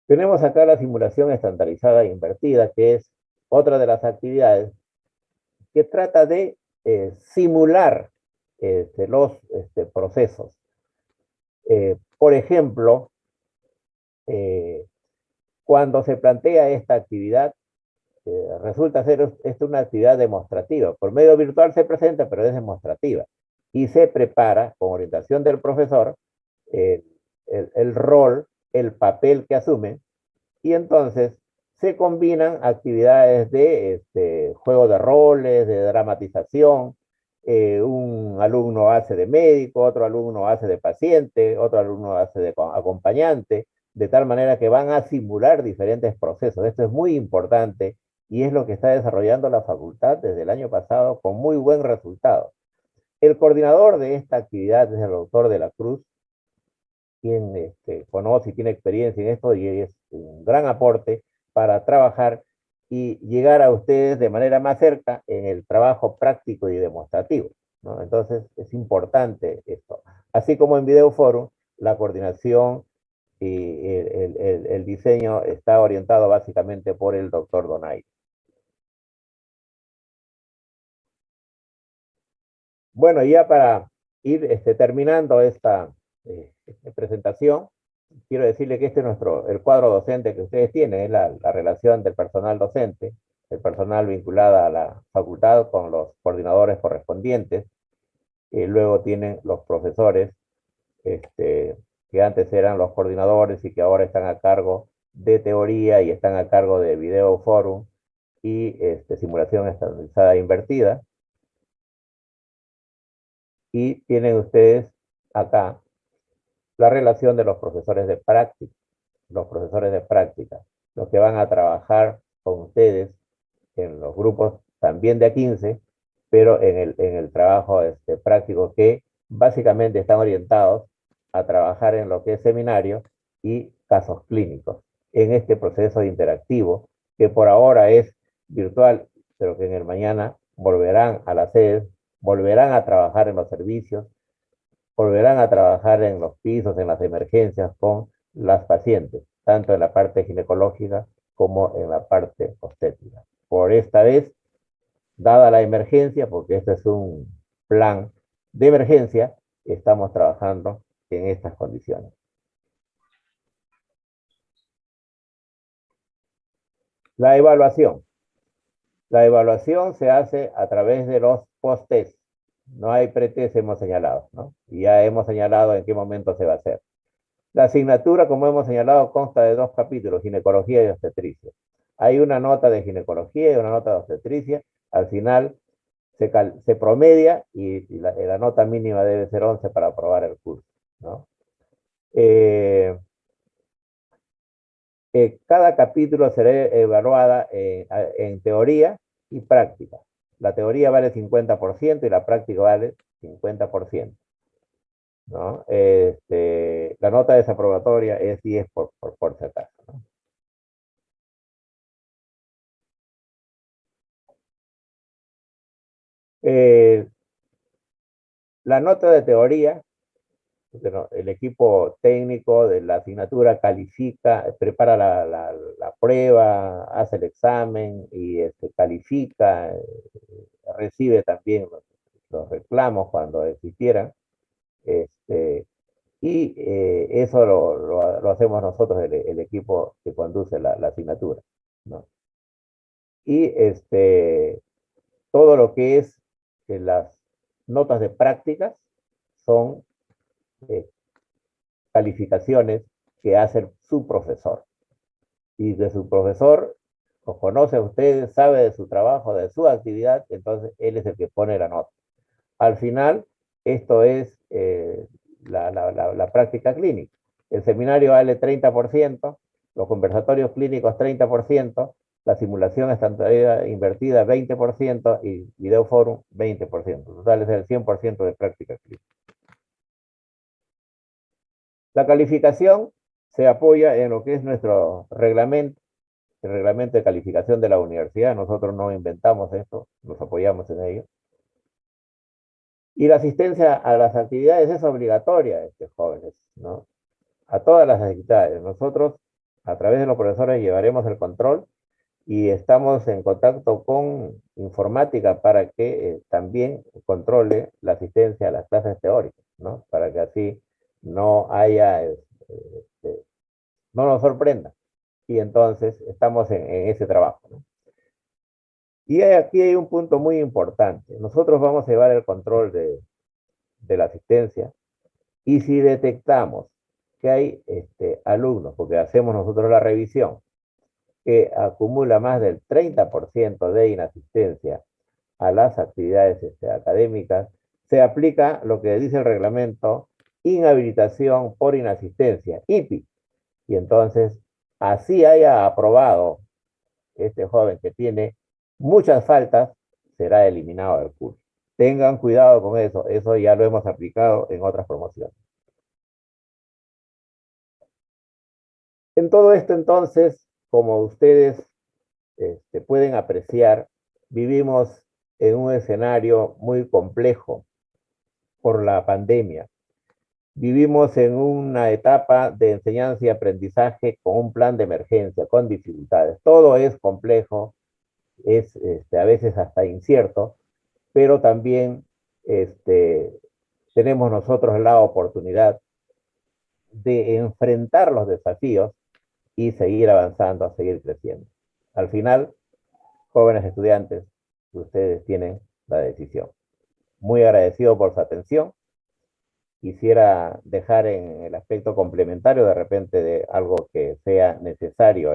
Tenemos acá la simulación estandarizada e invertida, que es otra de las actividades que trata de simular los procesos. Por ejemplo, cuando se plantea esta actividad, resulta ser una actividad demostrativa. Por medio virtual se presenta, pero es demostrativa. Y se prepara, con orientación del profesor, el rol, el papel que asume, y entonces se combinan actividades de juego de roles, de dramatización. Un alumno hace de médico, otro alumno hace de paciente, otro alumno hace de acompañante, de tal manera que van a simular diferentes procesos. Esto es muy importante y es lo que está desarrollando la facultad desde el año pasado con muy buen resultado. El coordinador de esta actividad es el doctor de la Cruz, quien conoce y tiene experiencia en esto y es un gran aporte para trabajar y llegar a ustedes de manera más cerca en el trabajo práctico y demostrativo, ¿no? Entonces es importante esto. Así como en Video Forum, la coordinación y el diseño está orientado básicamente por el doctor Donay. Bueno, ya para ir terminando esta presentación, quiero decirle que este es el cuadro docente que ustedes tienen, es la relación del personal docente, el personal vinculado a la facultad con los coordinadores correspondientes, y luego tienen los profesores, que antes eran los coordinadores y que ahora están a cargo de teoría y están a cargo de video forum y simulación estandarizada e invertida. Y tienen ustedes acá la relación de los profesores de práctica, los que van a trabajar con ustedes en los grupos también de A15, pero en el trabajo práctico, que básicamente están orientados a trabajar en lo que es seminario y casos clínicos, en este proceso interactivo, que por ahora es virtual, pero que en el mañana volverán a la sede, volverán a trabajar en los servicios, volverán a trabajar en los pisos, en las emergencias con las pacientes, tanto en la parte ginecológica como en la parte obstétrica. Por esta vez, dada la emergencia, porque este es un plan de emergencia, estamos trabajando en estas condiciones. La evaluación. La evaluación se hace a través de los post-test. No hay pre-test, hemos señalado, ¿no? Y ya hemos señalado en qué momento se va a hacer. La asignatura, como hemos señalado, consta de 2 capítulos, ginecología y obstetricia. Hay una nota de ginecología y una nota de obstetricia. Al final se promedia y la nota mínima debe ser 11 para aprobar el curso, ¿no? Cada capítulo será evaluada en teoría y práctica. La teoría vale 50% y la práctica vale 50%. ¿No? La nota desaprobatoria es 10 por si acaso, ¿no? La nota de teoría, bueno, el equipo técnico de la asignatura califica, prepara la prueba, hace el examen y califica, recibe también los reclamos cuando existieran. Y eso lo hacemos nosotros, el equipo que conduce la asignatura, ¿no? Y todo lo que es las notas de prácticas son eh, calificaciones que hace su profesor. Y de su profesor los conoce a ustedes, sabe de su trabajo, de su actividad, entonces él es el que pone la nota. Al final, esto es la práctica clínica. El seminario vale 30%, los conversatorios clínicos 30%, la simulación estandarizada invertida 20% y video forum 20%. Total es el 100% de práctica clínica. La calificación se apoya en lo que es nuestro reglamento, el reglamento de calificación de la universidad. Nosotros no inventamos esto, nos apoyamos en ello. Y la asistencia a las actividades es obligatoria, jóvenes, ¿no? A todas las actividades. Nosotros, a través de los profesores, llevaremos el control y estamos en contacto con informática para que también controle la asistencia a las clases teóricas, ¿no? Para que así no haya, no nos sorprenda. Y entonces estamos en ese trabajo, ¿no? Y aquí hay un punto muy importante. Nosotros vamos a llevar el control de la asistencia y si detectamos que hay alumnos, porque hacemos nosotros la revisión, que acumula más del 30% de inasistencia a las actividades académicas, se aplica lo que dice el reglamento, inhabilitación por inasistencia, IPI. Y entonces, así haya aprobado este joven que tiene muchas faltas, será eliminado del curso. Tengan cuidado con eso ya lo hemos aplicado en otras promociones. En todo esto, entonces, como ustedes pueden apreciar, vivimos en un escenario muy complejo por la pandemia. Vivimos en una etapa de enseñanza y aprendizaje con un plan de emergencia, con dificultades. Todo es complejo, es a veces hasta incierto, pero también tenemos nosotros la oportunidad de enfrentar los desafíos y seguir avanzando, a seguir creciendo. Al final, jóvenes estudiantes, ustedes tienen la decisión. Muy agradecido por su atención. Quisiera dejar en el aspecto complementario de repente de algo que sea necesario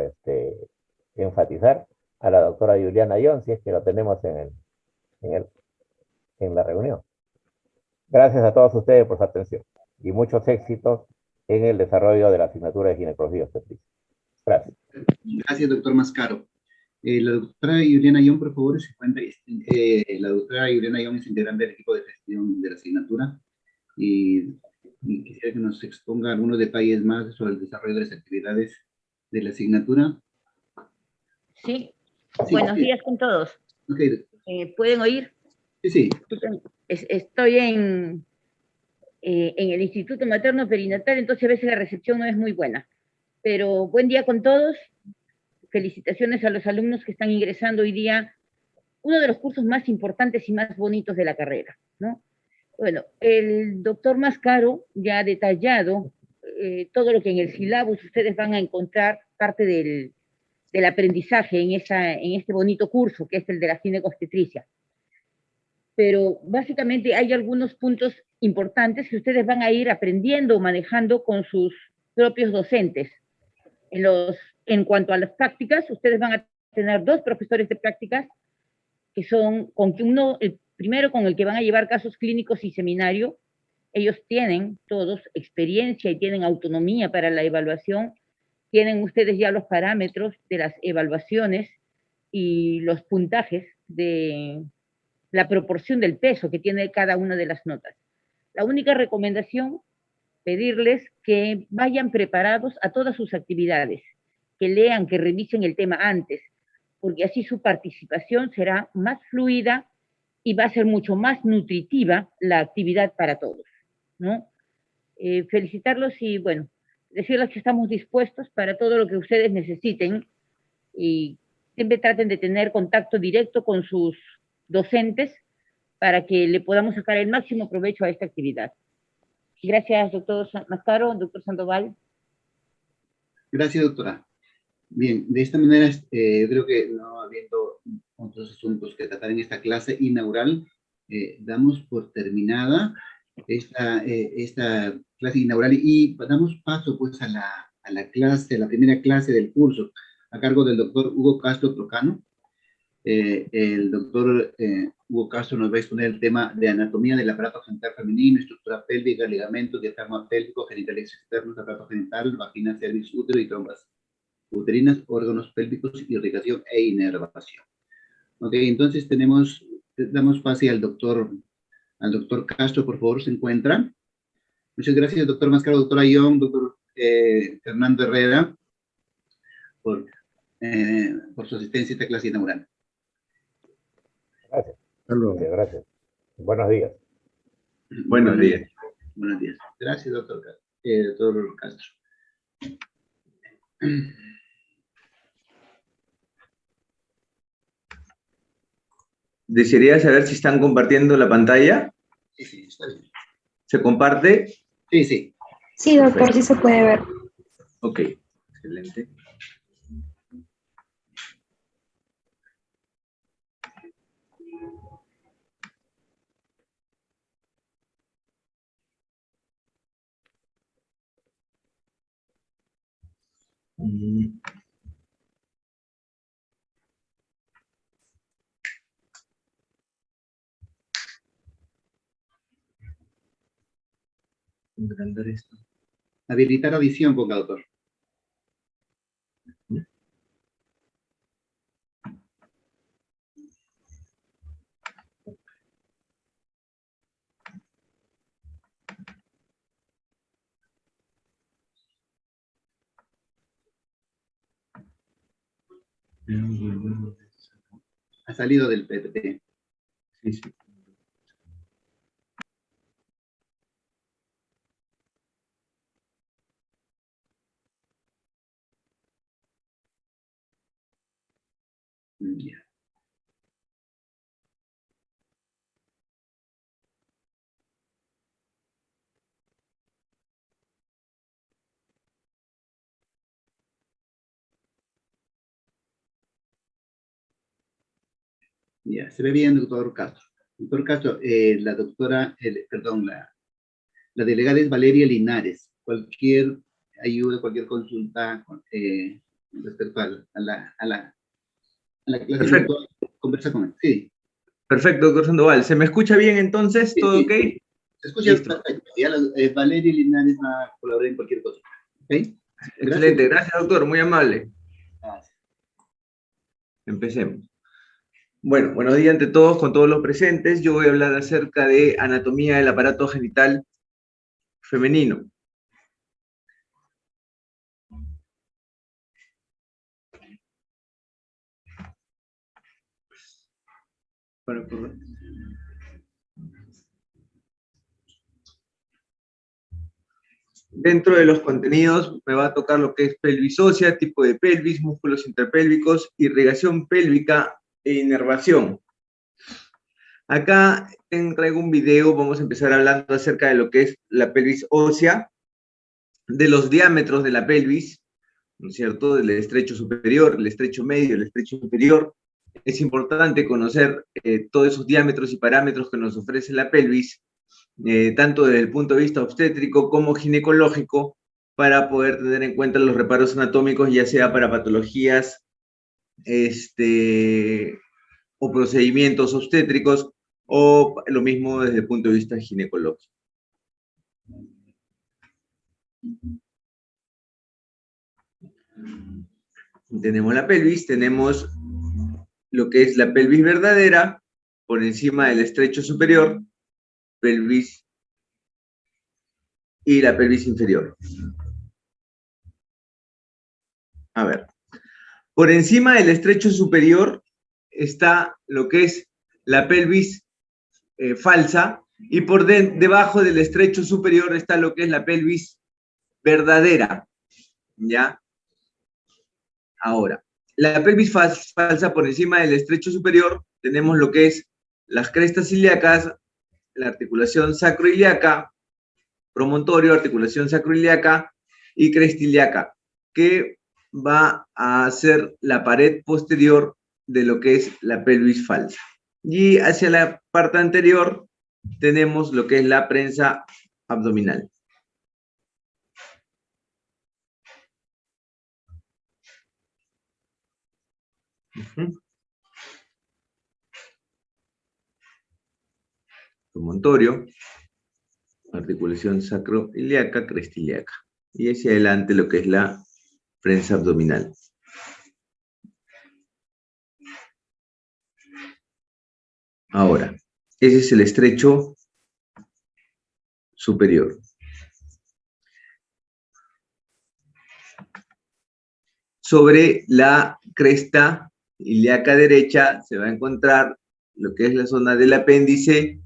enfatizar a la doctora Juliana Young, si es que lo tenemos en, el, en la reunión. Gracias a todos ustedes por su atención y muchos éxitos en el desarrollo de la asignatura de ginecología obstetricia. Gracias. Gracias, doctor Mascaro. La doctora Juliana Young, por favor, se encuentra. La doctora Juliana Young es integrante del equipo de gestión de la asignatura y quisiera que nos exponga algunos detalles más sobre el desarrollo de las actividades de la asignatura. Sí, Sí, buenos días con todos. Okay. ¿Pueden oír? Sí, sí. Estoy en el Instituto Materno Perinatal, entonces a veces la recepción no es muy buena. Pero buen día con todos. Felicitaciones a los alumnos que están ingresando hoy día, uno de los cursos más importantes y más bonitos de la carrera, ¿no? Bueno, el doctor Mascaro ya ha detallado todo lo que en el syllabus ustedes van a encontrar, parte del aprendizaje en este bonito curso que es el de la ginecobstetricia. Pero básicamente hay algunos puntos importantes que ustedes van a ir aprendiendo o manejando con sus propios docentes. En cuanto a las prácticas, ustedes van a tener 2 profesores de prácticas que son el primero con el que van a llevar casos clínicos y seminario. Ellos tienen todos experiencia y tienen autonomía para la evaluación. Tienen ustedes ya los parámetros de las evaluaciones y los puntajes de la proporción del peso que tiene cada una de las notas. La única recomendación, pedirles que vayan preparados a todas sus actividades, que lean, que revisen el tema antes, porque así su participación será más fluida y va a ser mucho más nutritiva la actividad para todos, ¿no? Felicitarlos y, bueno, decirles que estamos dispuestos para todo lo que ustedes necesiten y siempre traten de tener contacto directo con sus docentes para que le podamos sacar el máximo provecho a esta actividad. Gracias, doctor Mascaro, doctor Sandoval. Gracias, doctora. Bien, de esta manera, creo que no habiendo otros asuntos que tratar en esta clase inaugural, damos por terminada esta clase inaugural y damos paso pues a la clase, a la primera clase del curso, a cargo del doctor Hugo Castro Trocano. El doctor Hugo Castro nos va a exponer el tema de anatomía del aparato genital femenino, estructura pélvica, ligamentos, diafragma pélvico, genitales externos, aparato genital, vagina, cervix, útero y trompas uterinas, órganos pélvicos, irrigación e inervación. Ok, entonces damos pase al doctor Castro, por favor, se encuentra. Muchas gracias, doctor Mascaro, doctora Young, doctor Fernando Herrera, por su asistencia a esta clase inaugural. Gracias. Hasta luego. Gracias. Buenos días. Buenos días. Buenos días. Gracias, doctor Castro. Desearía saber si están compartiendo la pantalla. Sí, sí, está bien. ¿Se comparte? Sí, sí. Sí, doctor, sí se puede ver. Ok, excelente. Agrandar esto. Habilitar audición, ponga, doctor. Ha salido del PPT. Sí, sí. Ya. Ya, se ve bien, doctor Castro. Doctor Castro, la doctora, perdón, la delegada es Valeria Linares. Cualquier ayuda, cualquier consulta respecto a la clase Perfecto. virtual, conversa con él. Sí, Perfecto, doctor Sandoval. ¿Se me escucha bien entonces? sí, ¿Todo sí, ok? sí. Se escucha Listo. perfecto. Ya Valeria Linares va a colaborar en cualquier cosa. ¿Ok? Excelente. Gracias. Gracias, doctor. Muy amable. Gracias. Empecemos. Bueno, buenos días ante todos, con todos los presentes. Yo voy a hablar acerca de anatomía del aparato genital femenino. Dentro de los contenidos me va a tocar lo que es pelvis ósea, tipo de pelvis, músculos interpélvicos, irrigación pélvica e inervación. Acá traigo un video, vamos a empezar hablando acerca de lo que es la pelvis ósea, de los diámetros de la pelvis, ¿no es cierto? Del estrecho superior, el estrecho medio, el estrecho inferior. Es importante conocer todos esos diámetros y parámetros que nos ofrece la pelvis, tanto desde el punto de vista obstétrico como ginecológico, para poder tener en cuenta los reparos anatómicos, ya sea para patologías o procedimientos obstétricos, o lo mismo desde el punto de vista ginecológico. Tenemos la pelvis, tenemos lo que es la pelvis verdadera, por encima del estrecho superior, pelvis y la pelvis inferior. A ver, por encima del estrecho superior está lo que es la pelvis falsa, y por debajo del estrecho superior está lo que es la pelvis verdadera, ¿ya? Ahora, la pelvis falsa por encima del estrecho superior, tenemos lo que es las crestas ilíacas, la articulación sacroiliaca, promontorio, articulación sacroiliaca y cresta ilíaca, que va a ser la pared posterior de lo que es la pelvis falsa. Y hacia la parte anterior tenemos lo que es la prensa abdominal. Promontorio, articulación sacroiliaca, cresta ilíaca. Y hacia adelante lo que es la prensa abdominal. Ahora, ese es el estrecho superior. Sobre la cresta ilíaca derecha se va a encontrar lo que es la zona del apéndice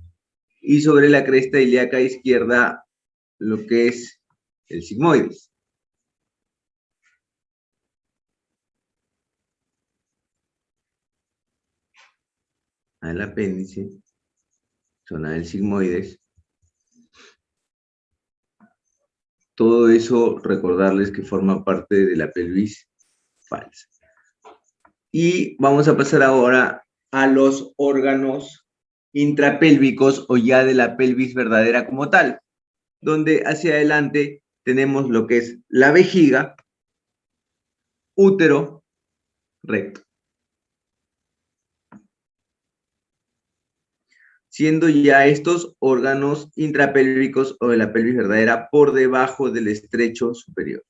y sobre la cresta ilíaca izquierda lo que es el sigmoides. Al apéndice, zona del sigmoides. Todo eso, recordarles que forma parte de la pelvis falsa. Y vamos a pasar ahora a los órganos intrapélvicos o ya de la pelvis verdadera como tal, donde hacia adelante tenemos lo que es la vejiga, útero, recto. Siendo ya estos órganos intrapélvicos o de la pelvis verdadera por debajo del estrecho superior.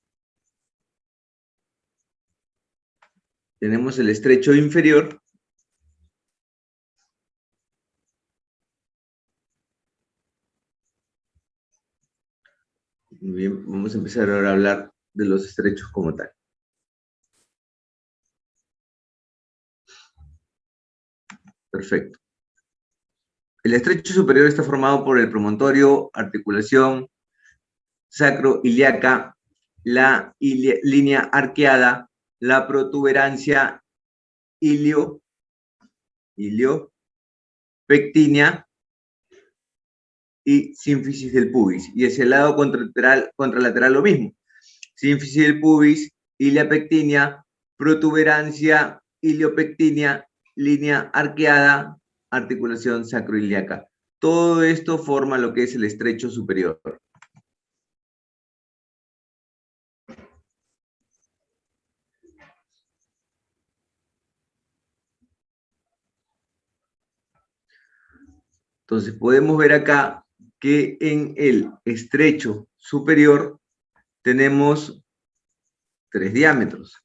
Tenemos el estrecho inferior. Muy bien, vamos a empezar ahora a hablar de los estrechos como tal. Perfecto. El estrecho superior está formado por el promontorio, articulación sacroiliaca, la línea arqueada, la protuberancia iliopectínea y sínfisis del pubis. Y hacia el lado contralateral lo mismo. Sínfisis del pubis, ilia pectínea, protuberancia iliopectínea, línea arqueada, articulación sacroiliaca. Todo esto forma lo que es el estrecho superior. Entonces podemos ver acá que en el estrecho superior tenemos 3 diámetros.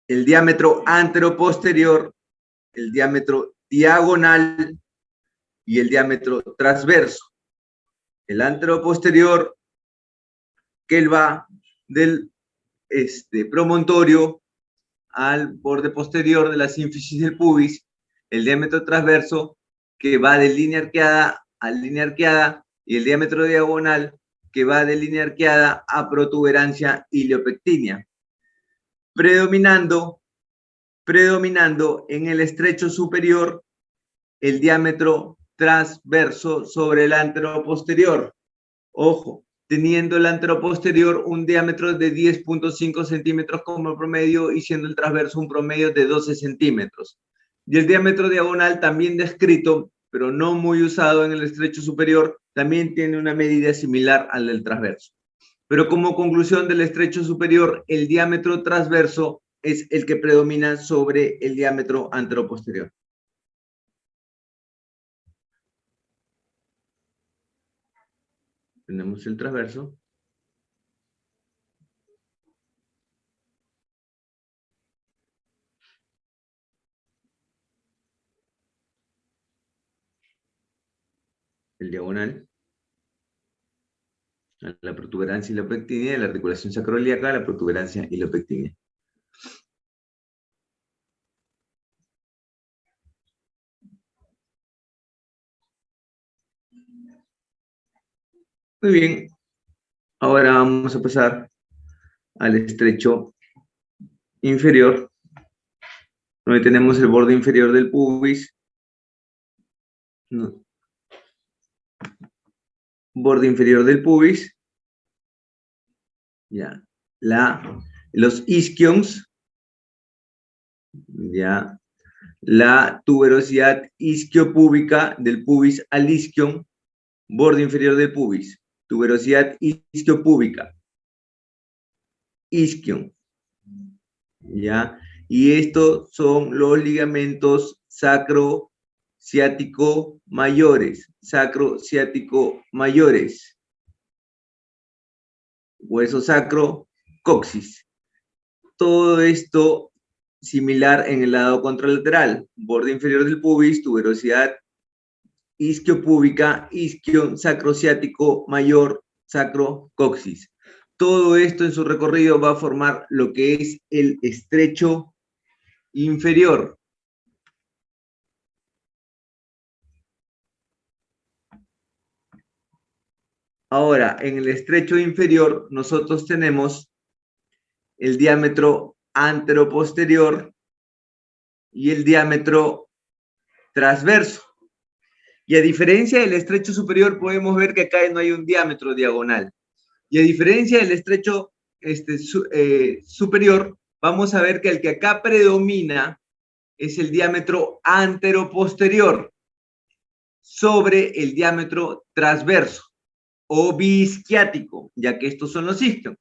El diámetro anteroposterior, el diámetro diagonal y el diámetro transverso. El anteroposterior, que va del promontorio al borde posterior de la sínfisis del pubis, el diámetro transverso, que va de línea arqueada a línea arqueada, y el diámetro diagonal, que va de línea arqueada a protuberancia iliopectínea. Predominando en el estrecho superior el diámetro transverso sobre el anteroposterior. Ojo, teniendo el anteroposterior un diámetro de 10.5 centímetros como promedio y siendo el transverso un promedio de 12 centímetros. Y el diámetro diagonal, también descrito, pero no muy usado en el estrecho superior, también tiene una medida similar al del transverso. Pero como conclusión del estrecho superior, el diámetro transverso es el que predomina sobre el diámetro anteroposterior. Tenemos el transverso. El diagonal. La protuberancia iliopectínea, la articulación sacroiliaca, la protuberancia iliopectínea. Muy bien. Ahora vamos a pasar al estrecho inferior, donde tenemos el borde inferior del pubis. No. Borde inferior del pubis. Ya. Los isquions. Ya. La tuberosidad isquiopúbica del pubis al isquion. Borde inferior del pubis. Tuberosidad isquiopúbica. Isquion. ¿Ya? Y estos son los ligamentos sacrociático mayores. Sacrociático mayores. Hueso sacro, coxis. Todo esto similar en el lado contralateral. Borde inferior del pubis, tuberosidad isquiopúbica, isquion sacrociático mayor, sacrocoxis. Todo esto en su recorrido va a formar lo que es el estrecho inferior. Ahora, en el estrecho inferior, nosotros tenemos el diámetro anteroposterior y el diámetro transverso. Y a diferencia del estrecho superior, podemos ver que acá no hay un diámetro diagonal. Y a diferencia del estrecho superior, vamos a ver que el que acá predomina es el diámetro anteroposterior sobre el diámetro transverso o biisquiático, ya que estos son los isquios.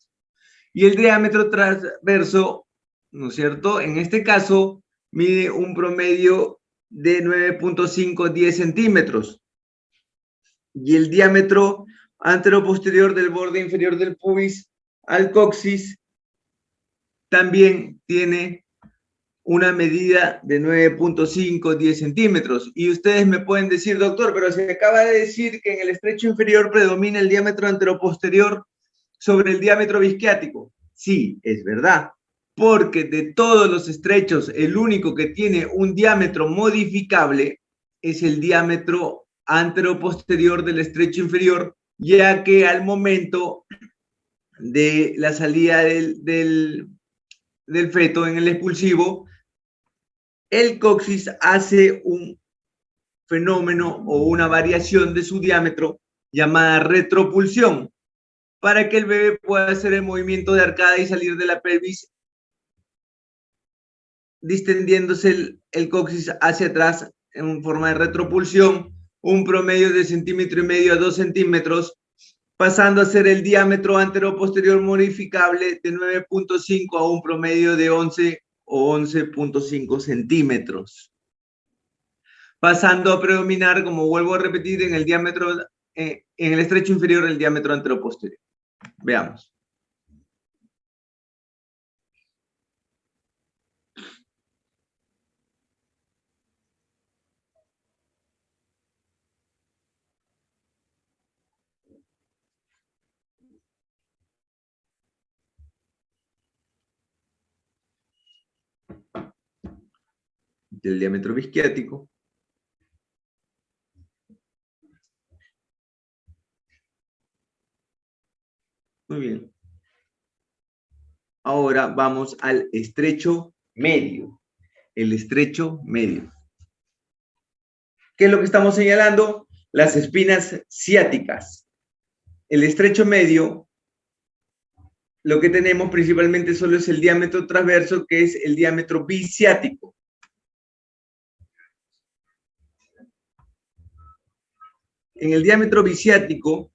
Y el diámetro transverso, ¿no es cierto? En este caso, mide un promedio de 9.5-10 centímetros. Y el diámetro anteroposterior del borde inferior del pubis al coxis también tiene una medida de 9.5-10 centímetros. Y ustedes me pueden decir, doctor, pero se acaba de decir que en el estrecho inferior predomina el diámetro anteroposterior sobre el diámetro bisquiático. Sí, es verdad, porque de todos los estrechos, el único que tiene un diámetro modificable es el diámetro anteroposterior del estrecho inferior, ya que al momento de la salida del feto en el expulsivo, el coxis hace un fenómeno o una variación de su diámetro llamada retropulsión, para que el bebé pueda hacer el movimiento de arcada y salir de la pelvis, distendiéndose el coxis hacia atrás en forma de retropulsión, un promedio de 1,5 cm a 2 centímetros, pasando a ser el diámetro anteroposterior modificable de 9.5 a un promedio de 11 o 11.5 centímetros. Pasando a predominar, como vuelvo a repetir, en el diámetro, en el estrecho inferior, el diámetro anteroposterior. Veamos. Del diámetro bisquiático. Muy bien. Ahora vamos al estrecho medio. El estrecho medio. ¿Qué es lo que estamos señalando? Las espinas ciáticas. El estrecho medio, lo que tenemos principalmente solo es el diámetro transverso, que es el diámetro biciático. En el diámetro biciático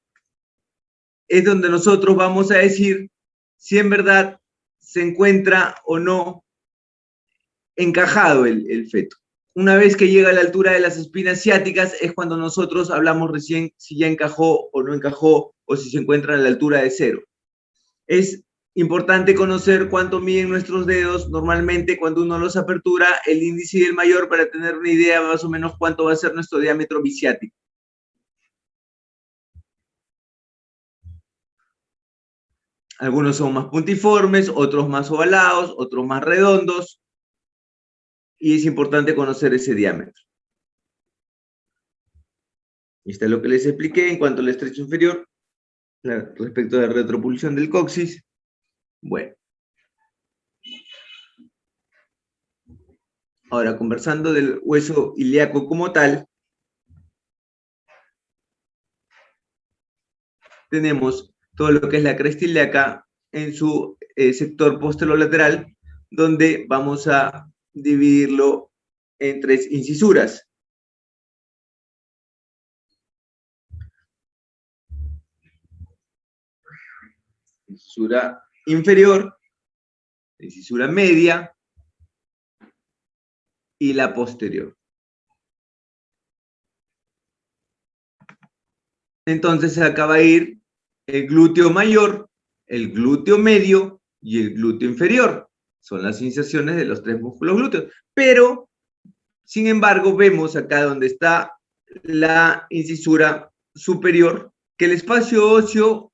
es donde nosotros vamos a decir si en verdad se encuentra o no encajado el feto. Una vez que llega a la altura de las espinas ciáticas es cuando nosotros hablamos recién si ya encajó o no encajó o si se encuentra a la altura de 0. Es importante conocer cuánto miden nuestros dedos normalmente cuando uno los apertura, el índice y el mayor, para tener una idea más o menos cuánto va a ser nuestro diámetro biciático. Algunos son más puntiformes, otros más ovalados, otros más redondos. Y es importante conocer ese diámetro. Y esto es lo que les expliqué en cuanto al estrecho inferior, respecto de la retropulsión del coxis. Bueno. Ahora, conversando del hueso ilíaco como tal, tenemos todo lo que es la cresta ilíaca en su sector posterolateral, donde vamos a dividirlo en 3 incisuras. Incisura inferior, incisura media y la posterior. Entonces acá va a ir el glúteo mayor, el glúteo medio y el glúteo inferior. Son las inserciones de los 3 músculos glúteos. Pero, sin embargo, vemos acá donde está la incisura superior, que el espacio óseo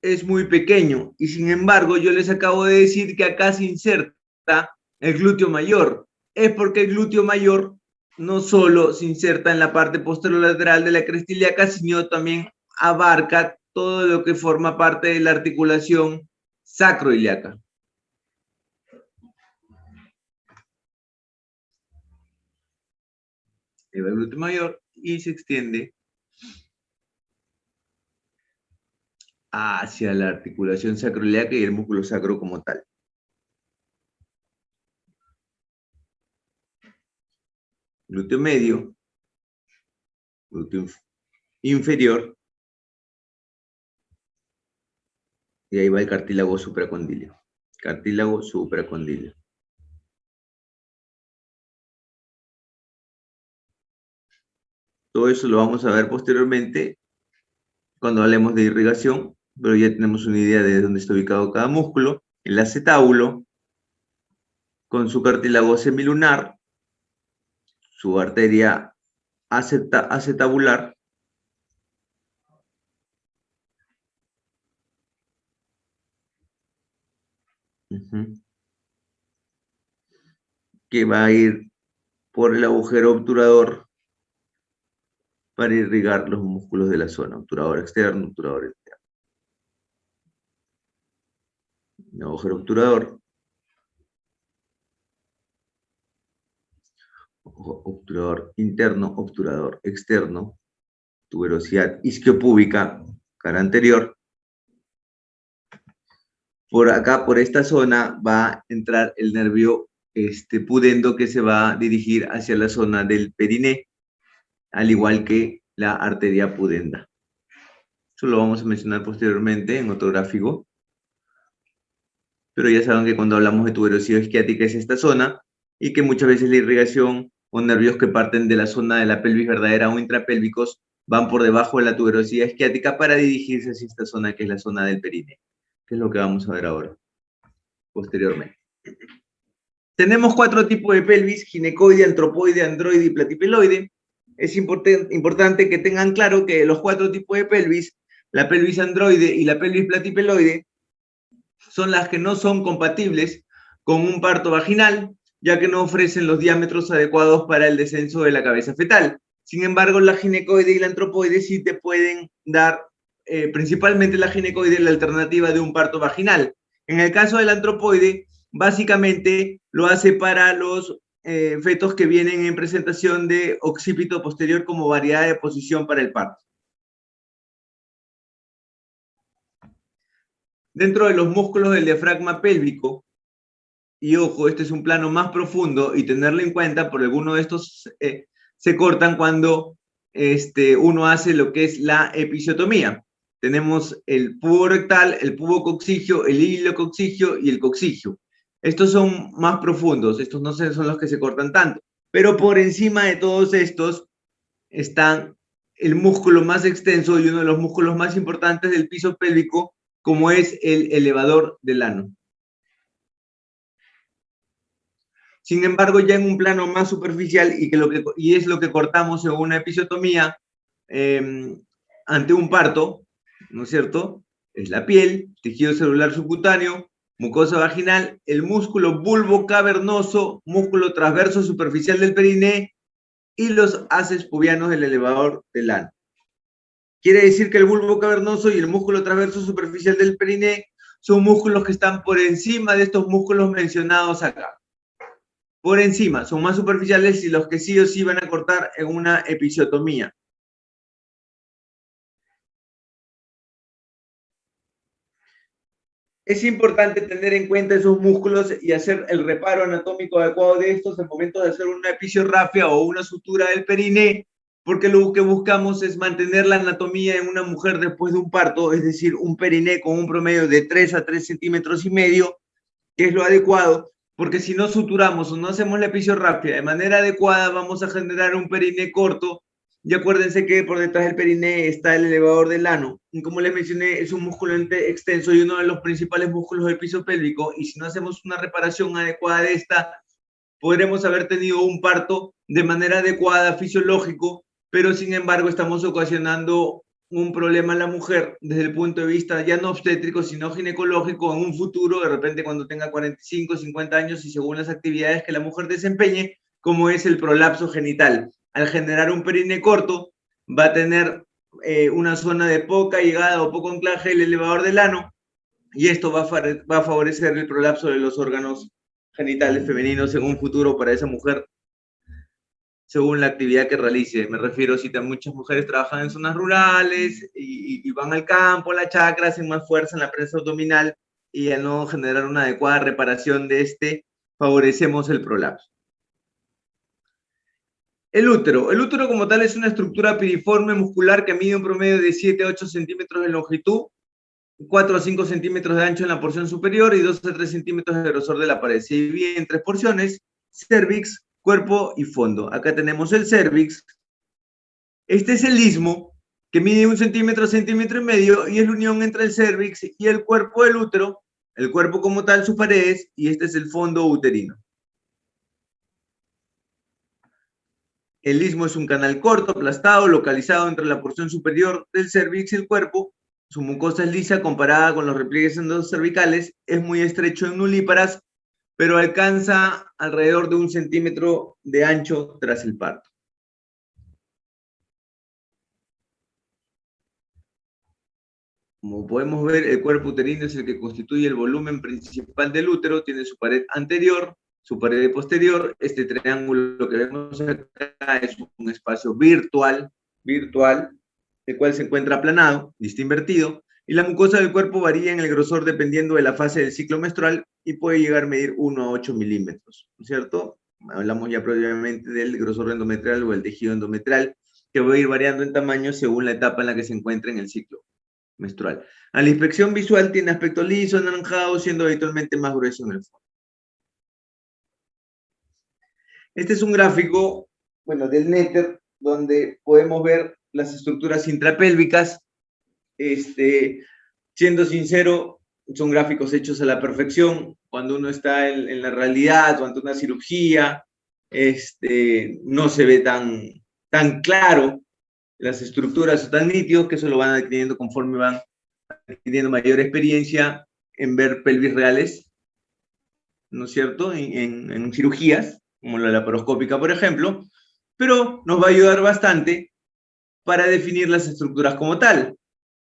es muy pequeño. Y sin embargo, yo les acabo de decir que acá se inserta el glúteo mayor. Es porque el glúteo mayor no solo se inserta en la parte posterolateral de la cresta ilíaca, sino también abarca todo lo que forma parte de la articulación sacroiliaca. El glúteo mayor y se extiende hacia la articulación sacroiliaca y el músculo sacro como tal. Glúteo medio, glúteo inferior, y ahí va el cartílago supracondilio. Cartílago supracondilio. Todo eso lo vamos a ver posteriormente cuando hablemos de irrigación, pero ya tenemos una idea de dónde está ubicado cada músculo. El acetábulo, con su cartílago semilunar, su arteria acetabular, que va a ir por el agujero obturador para irrigar los músculos de la zona, obturador externo, obturador interno. El agujero obturador, obturador interno, obturador externo, tuberosidad isquiopúbica, cara anterior. Por acá, por esta zona, va a entrar el nervio pudendo que se va a dirigir hacia la zona del periné, al igual que la arteria pudenda. Eso lo vamos a mencionar posteriormente en otro gráfico. Pero ya saben que cuando hablamos de tuberosidad isquiática es esta zona, y que muchas veces la irrigación o nervios que parten de la zona de la pelvis verdadera o intrapélvicos van por debajo de la tuberosidad isquiática para dirigirse hacia esta zona que es la zona del periné, que es lo que vamos a ver ahora, posteriormente. Tenemos 4 tipos de pelvis: ginecoide, antropoide, androide y platipeloide. Es importante que tengan claro que los 4 tipos de pelvis, la pelvis androide y la pelvis platipeloide, son las que no son compatibles con un parto vaginal, ya que no ofrecen los diámetros adecuados para el descenso de la cabeza fetal. Sin embargo, la ginecoide y la antropoide sí te pueden dar, principalmente la ginecoide, la alternativa de un parto vaginal. En el caso del antropoide, básicamente lo hace para los fetos que vienen en presentación de occipito posterior como variedad de posición para el parto. Dentro de los músculos del diafragma pélvico, y ojo, este es un plano más profundo y tenerlo en cuenta, por alguno de estos se cortan cuando uno hace lo que es la episiotomía. Tenemos el pubo rectal, el pubo coccigio, el hilo coccigio y el coccigio. Estos son más profundos, estos no son los que se cortan tanto, pero por encima de todos estos están el músculo más extenso y uno de los músculos más importantes del piso pélvico, como es el elevador del ano. Sin embargo, ya en un plano más superficial, y es lo que cortamos en una episiotomía ante un parto, ¿no es cierto? Es la piel, tejido celular subcutáneo, mucosa vaginal, el músculo bulbo cavernoso, músculo transverso superficial del periné y los haces pubianos del elevador del ano. Quiere decir que el bulbo cavernoso y el músculo transverso superficial del periné son músculos que están por encima de estos músculos mencionados acá. Por encima, son más superficiales y los que sí o sí van a cortar en una episiotomía. Es importante tener en cuenta esos músculos y hacer el reparo anatómico adecuado de estos en el momento de hacer una episiotomía o una sutura del periné, porque lo que buscamos es mantener la anatomía en una mujer después de un parto, es decir, un periné con un promedio de 3 a 3,5 centímetros, que es lo adecuado, porque si no suturamos o no hacemos la episiotomía de manera adecuada, vamos a generar un periné corto. Y acuérdense que por detrás del periné está el elevador del ano. Y como les mencioné, es un músculo extenso y uno de los principales músculos del piso pélvico. Y si no hacemos una reparación adecuada de esta, podremos haber tenido un parto de manera adecuada, fisiológico, pero sin embargo estamos ocasionando un problema a la mujer desde el punto de vista ya no obstétrico, sino ginecológico en un futuro, de repente cuando tenga 45, 50 años y según las actividades que la mujer desempeñe, como es el prolapso genital. Al generar un periné corto, va a tener una zona de poca llegada o poco anclaje del elevador del ano, y esto va a favorecer el prolapso de los órganos genitales femeninos en un futuro para esa mujer, según la actividad que realice. Me refiero si muchas mujeres trabajan en zonas rurales y van al campo, a la chacra, hacen más fuerza en la prensa abdominal, y al no generar una adecuada reparación de favorecemos el prolapso. El útero como tal es una estructura piriforme muscular que mide un promedio de 7 a 8 centímetros de longitud, 4 a 5 centímetros de ancho en la porción superior y 2 a 3 centímetros de grosor de la pared. Se divide en 3 porciones: cérvix, cuerpo y fondo. Acá tenemos el cérvix. Este es el istmo, que mide 1 centímetro, centímetro y medio, y es la unión entre el cérvix y el cuerpo del útero, el cuerpo como tal, sus paredes, y este es el fondo uterino. El istmo es un canal corto, aplastado, localizado entre la porción superior del cérvix y el cuerpo. Su mucosa es lisa comparada con los repliegues endocervicales, es muy estrecho en nulíparas, pero alcanza alrededor de 1 centímetro de ancho tras el parto. Como podemos ver, el cuerpo uterino es el que constituye el volumen principal del útero, tiene su pared anterior, su pared posterior. Este triángulo que vemos acá es un espacio virtual, el cual se encuentra aplanado, está invertido, y la mucosa del cuerpo varía en el grosor dependiendo de la fase del ciclo menstrual y puede llegar a medir 1 a 8 milímetros, ¿no es cierto? Hablamos ya previamente del grosor endometrial o el tejido endometrial, que va a ir variando en tamaño según la etapa en la que se encuentra en el ciclo menstrual. A la inspección visual tiene aspecto liso, anaranjado, siendo habitualmente más grueso en el fondo. Este es un gráfico, bueno, del Néter, donde podemos ver las estructuras intrapélvicas. Siendo sincero, son gráficos hechos a la perfección. Cuando uno está en la realidad o ante una cirugía, no se ve tan claro las estructuras, tan nítidos, que eso lo van adquiriendo conforme van adquiriendo mayor experiencia en ver pelvis reales, ¿no es cierto?, en cirugías, como la laparoscópica, por ejemplo, pero nos va a ayudar bastante para definir las estructuras como tal.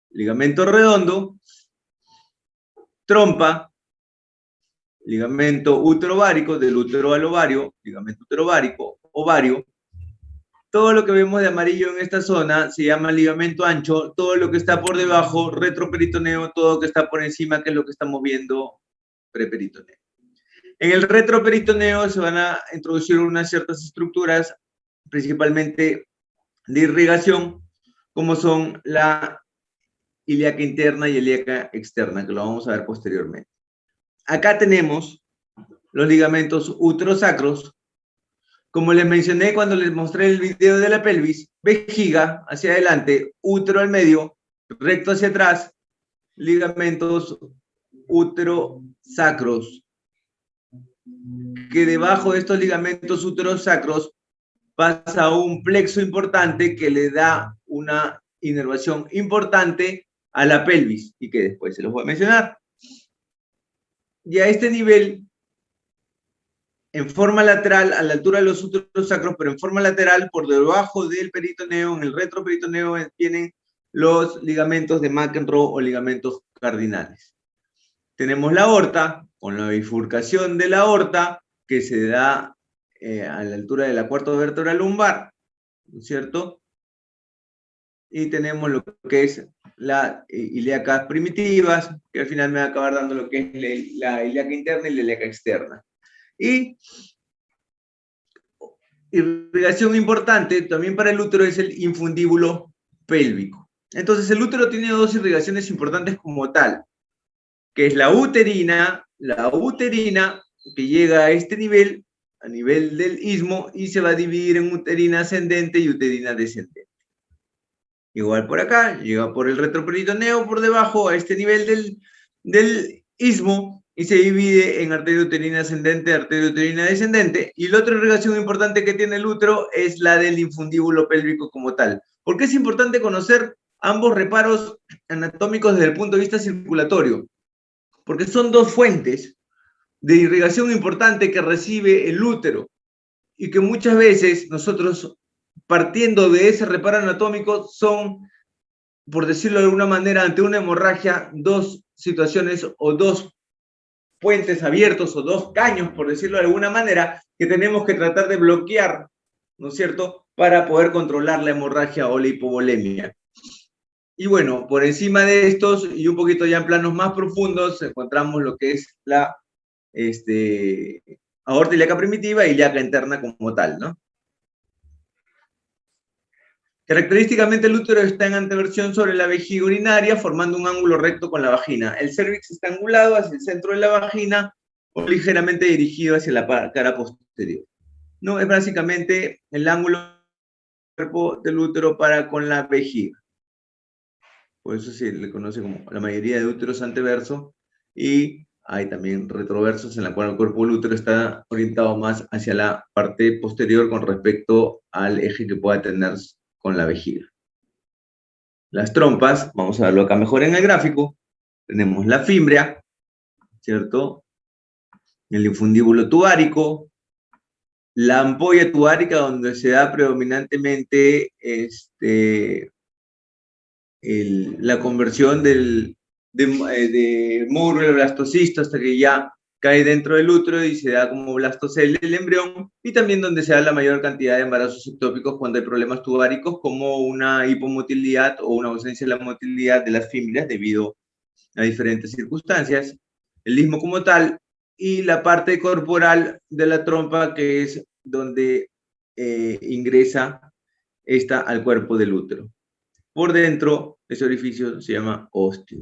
Ligamento redondo, trompa, ligamento útero-ovárico, del útero al ovario, ligamento útero-ovárico, ovario. Todo lo que vemos de amarillo en esta zona se llama ligamento ancho, todo lo que está por debajo, retroperitoneo, todo lo que está por encima, que es lo que estamos viendo, preperitoneo. En el retroperitoneo se van a introducir unas ciertas estructuras, principalmente de irrigación, como son la ilíaca interna y ilíaca externa, que lo vamos a ver posteriormente. Acá tenemos los ligamentos uterosacros. Como les mencioné cuando les mostré el video de la pelvis, vejiga hacia adelante, útero al medio, recto hacia atrás, ligamentos uterosacros. Que debajo de estos ligamentos uterosacros pasa un plexo importante que le da una inervación importante a la pelvis, y que después se los voy a mencionar. Y a este nivel, en forma lateral, a la altura de los úteros sacros, pero en forma lateral, por debajo del peritoneo, en el retroperitoneo, tienen los ligamentos de McEnroe o ligamentos cardinales. Tenemos la aorta, con la bifurcación de la aorta, que se da a la altura de la cuarta vértebra lumbar, ¿no es cierto? Y tenemos lo que es las ilíacas primitivas, que al final me va a acabar dando lo que es la ilíaca interna y la ilíaca externa. Y irrigación importante también para el útero es el infundíbulo pélvico. Entonces el útero tiene dos irrigaciones importantes como tal, que es la uterina que llega a este nivel, a nivel del istmo, y se va a dividir en uterina ascendente y uterina descendente. Igual por acá, llega por el retroperitoneo por debajo a este nivel del istmo y se divide en arteria uterina ascendente, arteria uterina descendente. Y la otra irrigación importante que tiene el útero es la del infundíbulo pélvico como tal. ¿Por qué es importante conocer ambos reparos anatómicos desde el punto de vista circulatorio? Porque son dos fuentes de irrigación importante que recibe el útero y que muchas veces nosotros, partiendo de ese reparo anatómico, son por decirlo de alguna manera, ante una hemorragia, dos situaciones o dos puentes abiertos o dos caños, por decirlo de alguna manera, que tenemos que tratar de bloquear, ¿no es cierto?, para poder controlar la hemorragia o la hipovolemia. Y bueno, por encima de estos y un poquito ya en planos más profundos, encontramos lo que es la aorta ilíaca primitiva y ilíaca interna como tal, ¿no? Característicamente el útero está en anteversión sobre la vejiga urinaria, formando un ángulo recto con la vagina. El cérvix está angulado hacia el centro de la vagina o ligeramente dirigido hacia la cara posterior. No, es básicamente el ángulo del cuerpo del útero para con la vejiga. Por eso se le conoce como la mayoría de úteros anteverso, y hay también retroversos en la cual el cuerpo del útero está orientado más hacia la parte posterior con respecto al eje que pueda tener con la vejiga. Las trompas, vamos a verlo acá mejor en el gráfico, tenemos la fimbria, ¿cierto? El infundíbulo tubárico, la ampolla tubárica donde se da predominantemente la conversión de módulo blastocisto hasta que ya cae dentro del útero y se da como blastocele el embrión, y también donde se da la mayor cantidad de embarazos ectópicos cuando hay problemas tubáricos como una hipomotilidad o una ausencia de la motilidad de las fimbrias debido a diferentes circunstancias, el istmo como tal, y la parte corporal de la trompa que es donde ingresa esta al cuerpo del útero. Por dentro, ese orificio se llama ósteo.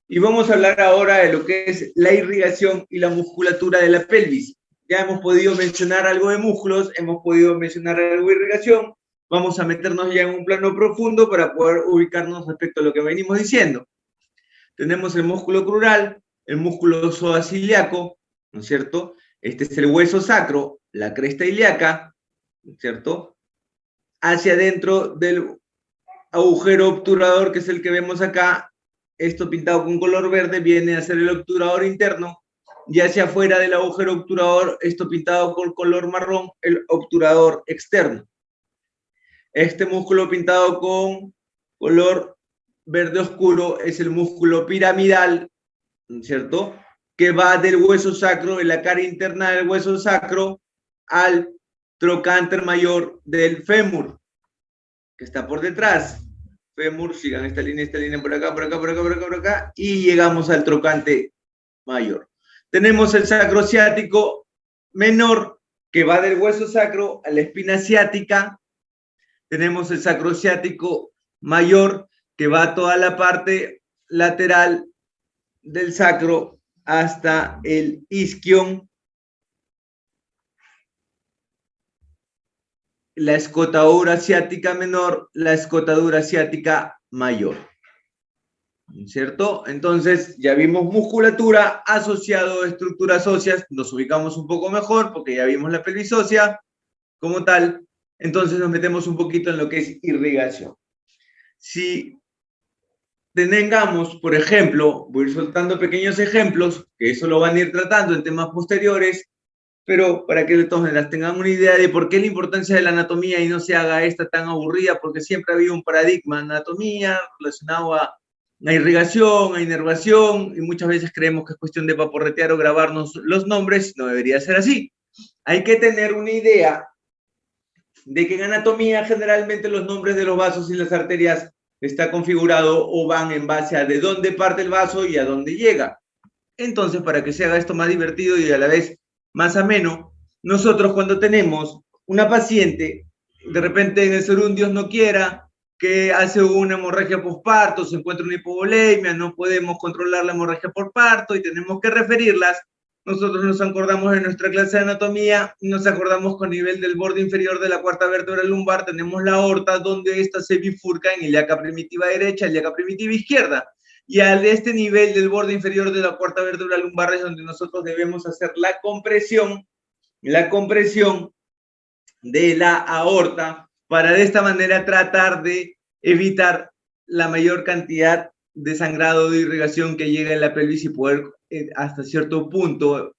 Y vamos a hablar ahora de lo que es la irrigación y la musculatura de la pelvis. Ya hemos podido mencionar algo de músculos, hemos podido mencionar algo de irrigación. Vamos a meternos ya en un plano profundo para poder ubicarnos respecto a lo que venimos diciendo. Tenemos el músculo crural, el músculo psoas-ilíaco, ¿no es cierto? Este es el hueso sacro, la cresta ilíaca, ¿no es cierto? Hacia adentro del agujero obturador, que es el que vemos acá, esto pintado con color verde viene a ser el obturador interno, y hacia afuera del agujero obturador, esto pintado con color marrón, el obturador externo. Este músculo pintado con color verde oscuro es el músculo piramidal, ¿cierto?, que va del hueso sacro, de la cara interna del hueso sacro, al trocánter mayor del fémur, que está por detrás. Fémur, sigan esta línea por acá, por acá, por acá, por acá, por acá, y llegamos al trocante mayor. Tenemos el sacro ciático menor, que va del hueso sacro a la espina ciática. Tenemos el sacro ciático mayor, que va a toda la parte lateral del sacro hasta el isquion. La escotadura ciática menor, la escotadura ciática mayor. ¿Cierto? Entonces, ya vimos musculatura asociado a estructuras óseas, nos ubicamos un poco mejor porque ya vimos la pelvis ósea como tal. Entonces nos metemos un poquito en lo que es irrigación. Si tengamos, por ejemplo, voy a ir soltando pequeños ejemplos, que eso lo van a ir tratando en temas posteriores, pero para que de todas maneras tengan una idea de por qué la importancia de la anatomía y no se haga esta tan aburrida, porque siempre ha habido un paradigma de anatomía relacionado a irrigación, a inervación, y muchas veces creemos que es cuestión de paporretear o grabarnos los nombres. No debería ser así. Hay que tener una idea de que en anatomía generalmente los nombres de los vasos y las arterias está configurado o van en base a de dónde parte el vaso y a dónde llega. Entonces, para que se haga esto más divertido y a la vez más ameno, nosotros cuando tenemos una paciente, de repente en el ser un Dios no quiera, que hace una hemorragia posparto, se encuentra una hipovolemia, no podemos controlar la hemorragia por parto y tenemos que referirlas, nosotros nos acordamos de nuestra clase de anatomía, nos acordamos con nivel del borde inferior de la cuarta vértebra lumbar, tenemos la aorta donde esta se bifurca en ilíaca primitiva derecha, ilíaca primitiva izquierda. Y a este nivel del borde inferior de la cuarta vértebra lumbar es donde nosotros debemos hacer la compresión de la aorta para de esta manera tratar de evitar la mayor cantidad de sangrado de irrigación que llega en la pelvis y poder hasta cierto punto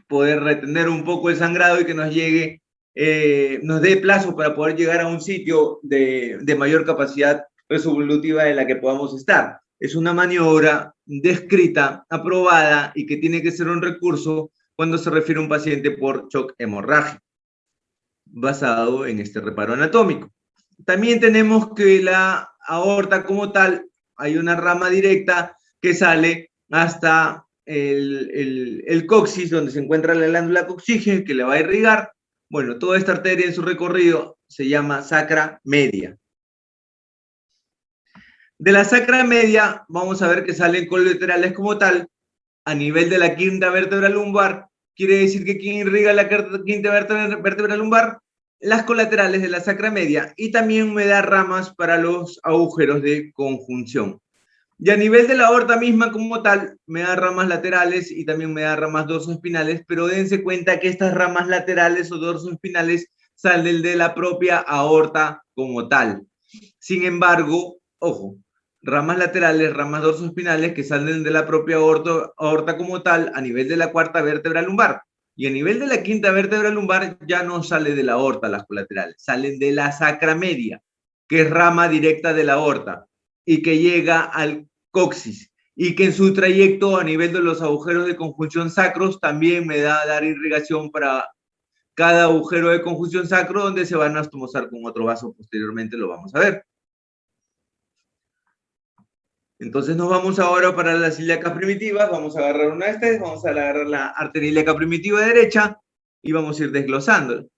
poder retener un poco el sangrado y que nos llegue nos dé plazo para poder llegar a un sitio de mayor capacidad resolutiva en la que podamos estar. Es una maniobra descrita, aprobada y que tiene que ser un recurso cuando se refiere a un paciente por shock hemorrágico, basado en este reparo anatómico. También tenemos que la aorta como tal, hay una rama directa que sale hasta el coxis, donde se encuentra la glándula coxígea, que le va a irrigar. Bueno, toda esta arteria en su recorrido se llama sacra media. De la sacra media, vamos a ver que salen colaterales como tal, a nivel de la quinta vértebra lumbar. Quiere decir que ¿quién irriga la quinta vértebra lumbar? Las colaterales de la sacra media, y también me da ramas para los agujeros de conjunción. Y a nivel de la aorta misma como tal, me da ramas laterales y también me da ramas dorsoespinales, pero dense cuenta que estas ramas laterales o dorsoespinales salen de la propia aorta como tal. Sin embargo, ojo, ramas laterales, ramas dorsoespinales que salen de la propia aorta como tal a nivel de la cuarta vértebra lumbar. Y a nivel de la quinta vértebra lumbar ya no sale de la aorta las colaterales, salen de la sacra media, que es rama directa de la aorta y que llega al coxis, y que en su trayecto a nivel de los agujeros de conjunción sacros también me da a dar irrigación para cada agujero de conjunción sacro, donde se van a anastomosar con otro vaso. Posteriormente lo vamos a ver. Entonces nos vamos ahora para las ilíacas primitivas. Vamos a agarrar una de estas, vamos a agarrar la arteria ilíaca primitiva derecha y vamos a ir desglosando.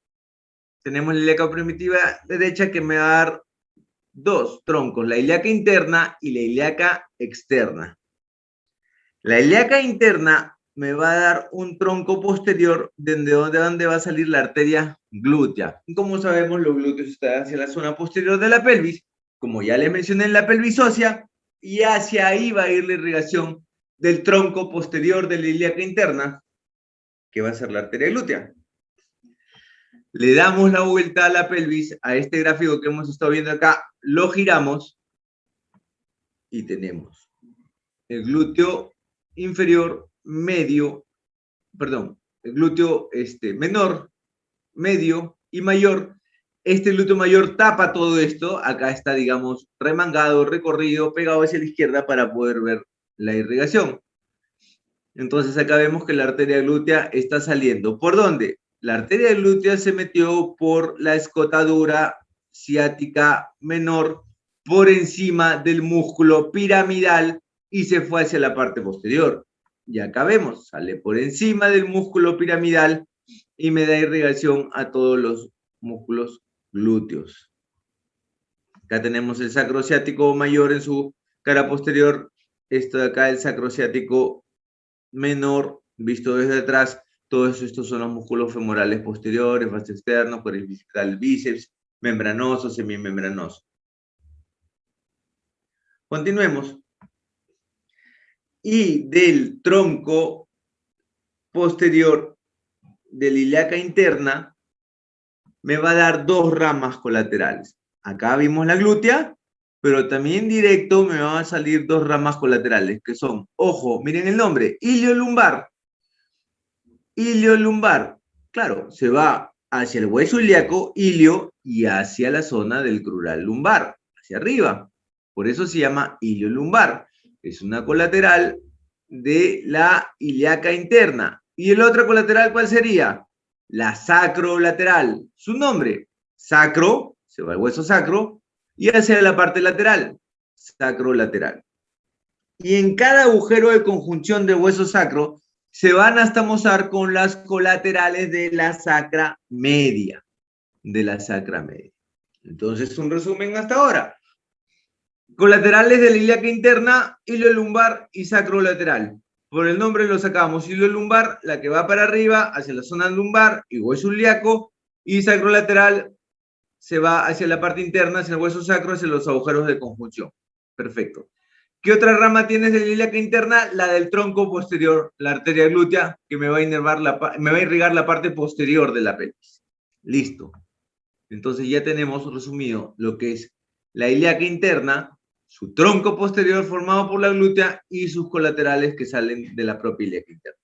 Tenemos la ilíaca primitiva derecha que me va a dar dos troncos, la ilíaca interna y la ilíaca externa. La ilíaca interna me va a dar un tronco posterior de donde va a salir la arteria glútea. Y como sabemos, los glúteos están hacia la zona posterior de la pelvis, como ya les mencioné en la pelvis ósea, y hacia ahí va a ir la irrigación del tronco posterior de la ilíaca interna, que va a ser la arteria glútea. Le damos la vuelta a la pelvis, a este gráfico que hemos estado viendo acá, lo giramos y tenemos el glúteo inferior, medio, perdón, el glúteo menor, medio y mayor. Este glúteo mayor tapa todo esto. Acá está, digamos, remangado, recorrido, pegado hacia la izquierda para poder ver la irrigación. Entonces acá vemos que la arteria glútea está saliendo. ¿Por dónde? La arteria glútea se metió por la escotadura ciática menor, por encima del músculo piramidal y se fue hacia la parte posterior. Y acá vemos, sale por encima del músculo piramidal y me da irrigación a todos los músculos glúteos. Acá tenemos el sacrociático mayor en su cara posterior. Esto de acá, el sacrociático menor, visto desde atrás. Todos estos son los músculos femorales posteriores, vasto externo, coracial, bíceps, membranoso, semimembranoso. Continuemos. Y del tronco posterior de la ilíaca interna me va a dar dos ramas colaterales. Acá vimos la glútea, pero también directo me van a salir dos ramas colaterales, que son, ojo, miren el nombre, iliolumbar. Iliolumbar, claro, se va hacia el hueso ilíaco, ilio, y hacia la zona del crural lumbar, hacia arriba. Por eso se llama iliolumbar. Es una colateral de la ilíaca interna. ¿Y el otro colateral cuál sería? La sacrolateral. Su nombre, sacro, se va al hueso sacro, y hacia la parte lateral, sacrolateral. Y en cada agujero de conjunción del hueso sacro se van a anastomosar con las colaterales de la sacra media. Entonces, un resumen hasta ahora. Colaterales de la ilíaca interna, iliolumbar y sacrolateral. Por el nombre lo sacamos. Iliolumbar, la que va para arriba, hacia la zona lumbar y hueso ilíaco, y sacrolateral se va hacia la parte interna, hacia el hueso sacro, hacia los agujeros de conjunción. Perfecto. ¿Qué otra rama tienes de la ilíaca interna? La del tronco posterior, la arteria glútea, que me va a irrigar la parte posterior de la pelvis. Listo. Entonces ya tenemos resumido lo que es la ilíaca interna, su tronco posterior formado por la glútea y sus colaterales que salen de la propia ilíaca interna.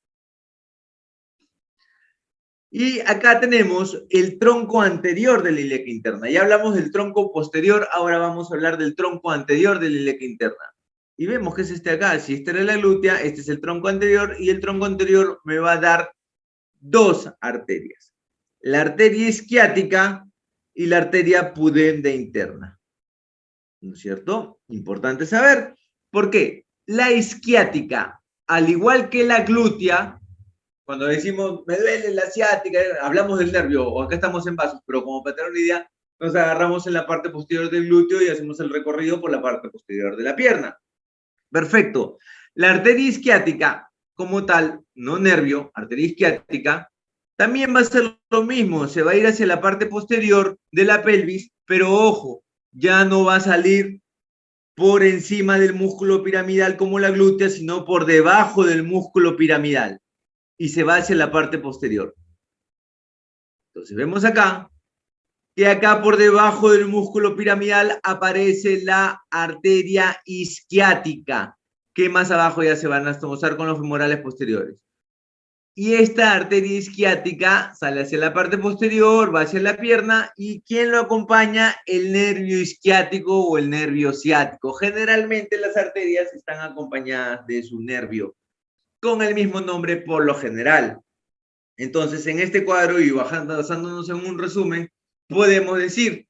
Y acá tenemos el tronco anterior de la ilíaca interna. Ya hablamos del tronco posterior, ahora vamos a hablar del tronco anterior de la ilíaca interna. Y vemos que es este acá. Si esta era la glútea, este es el tronco anterior, y el tronco anterior me va a dar dos arterias. La arteria isquiática y la arteria pudenda interna. ¿No es cierto? Importante saber. ¿Por qué? La isquiática, al igual que la glútea, cuando decimos, me duele la ciática, hablamos del nervio, o acá estamos en vasos, pero como para tener una idea, nos agarramos en la parte posterior del glúteo y hacemos el recorrido por la parte posterior de la pierna. Perfecto. La arteria isquiática, como tal, no nervio, arteria isquiática, también va a ser lo mismo, se va a ir hacia la parte posterior de la pelvis, pero ojo, ya no va a salir por encima del músculo piramidal como la glútea, sino por debajo del músculo piramidal. Y se va hacia la parte posterior. Entonces vemos acá que acá por debajo del músculo piramidal aparece la arteria isquiática, que más abajo ya se van a tomar con los femorales posteriores. Y esta arteria isquiática sale hacia la parte posterior, va hacia la pierna, y ¿quién lo acompaña? El nervio isquiático o el nervio ciático. Generalmente las arterias están acompañadas de su nervio, con el mismo nombre por lo general. Entonces, en este cuadro, y basándonos en un resumen, podemos decir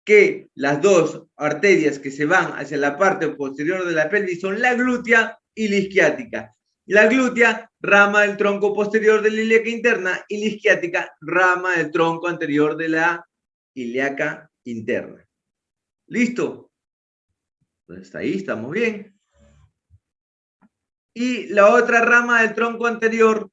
que las dos arterias que se van hacia la parte posterior de la pelvis son la glútea y la isquiática. La glútea, rama del tronco posterior de la ilíaca interna, y la isquiática, rama del tronco anterior de la ilíaca interna. ¿Listo? Pues hasta ahí estamos bien. Y la otra rama del tronco anterior,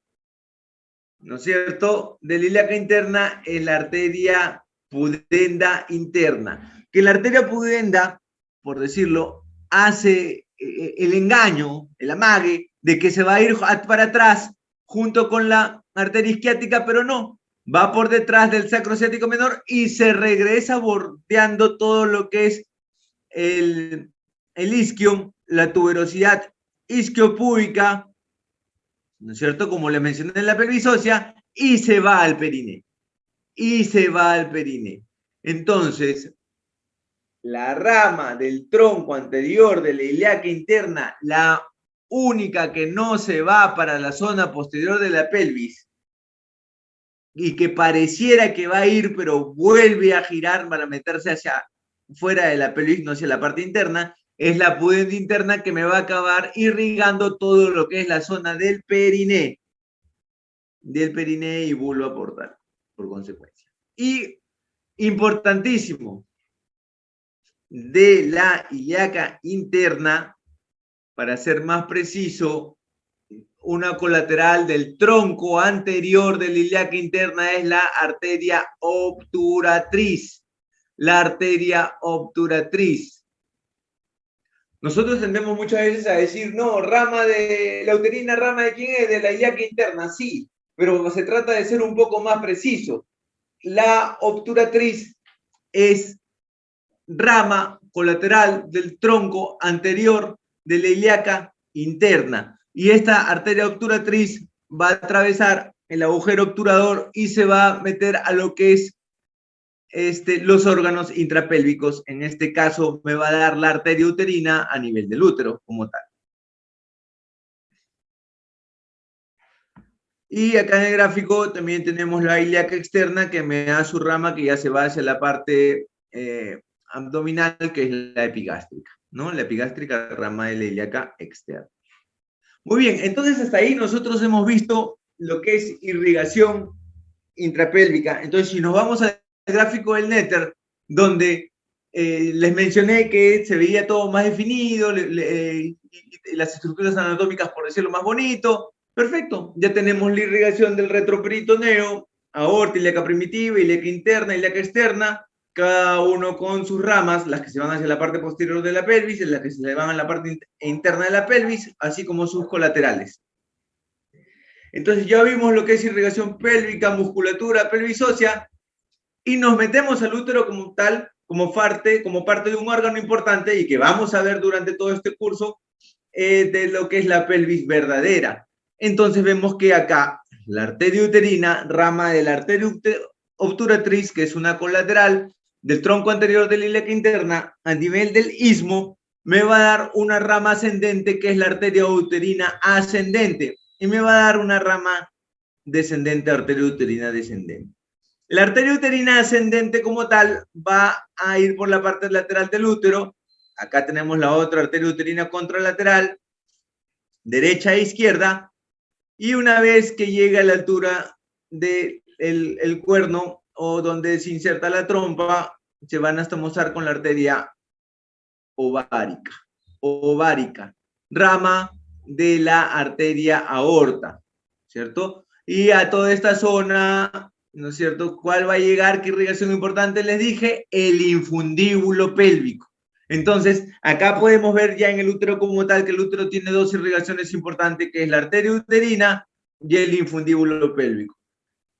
¿no es cierto?, de la ilíaca interna es la arteria pudenda interna. Que la arteria pudenda, por decirlo, hace el engaño, el amague, de que se va a ir para atrás junto con la arteria isquiática, pero no. Va por detrás del sacro ciático menor y se regresa bordeando todo lo que es el isquion, la tuberosidad isquiopúbica, ¿no es cierto? Como le mencioné en la pelvis ósea, y se va al periné. Y se va al periné. Entonces, la rama del tronco anterior de la ilíaca interna, la única que no se va para la zona posterior de la pelvis, y que pareciera que va a ir, pero vuelve a girar para meterse hacia fuera de la pelvis, no hacia la parte interna, es la pudenda interna, que me va a acabar irrigando todo lo que es la zona del periné y vulva portal, por consecuencia. Y, importantísimo, de la ilíaca interna, para ser más preciso, una colateral del tronco anterior de la ilíaca interna es la arteria obturatriz. La arteria obturatriz. Nosotros tendemos muchas veces a decir, no, rama de la uterina, ¿rama de quién es? De la ilíaca interna, sí, pero se trata de ser un poco más preciso. La obturatriz es rama colateral del tronco anterior de la ilíaca interna. Y esta arteria obturatriz va a atravesar el agujero obturador y se va a meter a lo que es los órganos intrapélvicos. En este caso me va a dar la arteria uterina a nivel del útero como tal. Y acá en el gráfico también tenemos la ilíaca externa, que me da su rama, que ya se va hacia la parte abdominal, que es la epigástrica, ¿no? La epigástrica, rama de la ilíaca externa. Muy bien, entonces hasta ahí nosotros hemos visto lo que es irrigación intrapélvica. Entonces, si nos vamos al gráfico del Netter, donde les mencioné que se veía todo más definido, las estructuras anatómicas, por decirlo más bonito, perfecto. Ya tenemos la irrigación del retroperitoneo, aorta, ilíaca primitiva, ilíaca interna, ilíaca externa, cada uno con sus ramas, las que se van hacia la parte posterior de la pelvis, las que se van a la parte interna de la pelvis, así como sus colaterales. Entonces ya vimos lo que es irrigación pélvica, musculatura, pelvis ósea, y nos metemos al útero como tal, como parte de un órgano importante, y que vamos a ver durante todo este curso, de lo que es la pelvis verdadera. Entonces vemos que acá la arteria uterina, rama de la arteria obturatriz, que es una colateral del tronco anterior de la ilíaca interna, a nivel del istmo, me va a dar una rama ascendente, que es la arteria uterina ascendente, y me va a dar una rama descendente, arteria uterina descendente. La arteria uterina ascendente como tal va a ir por la parte lateral del útero. Acá tenemos la otra arteria uterina contralateral, derecha e izquierda, y una vez que llega a la altura del el cuerno o donde se inserta la trompa, se van a estamosar con la arteria ovárica, rama de la arteria aorta, ¿cierto? Y a toda esta zona, ¿no es cierto? ¿Cuál va a llegar? ¿Qué irrigación importante les dije? El infundíbulo pélvico. Entonces, acá podemos ver ya en el útero como tal que el útero tiene dos irrigaciones importantes, que es la arteria uterina y el infundíbulo pélvico.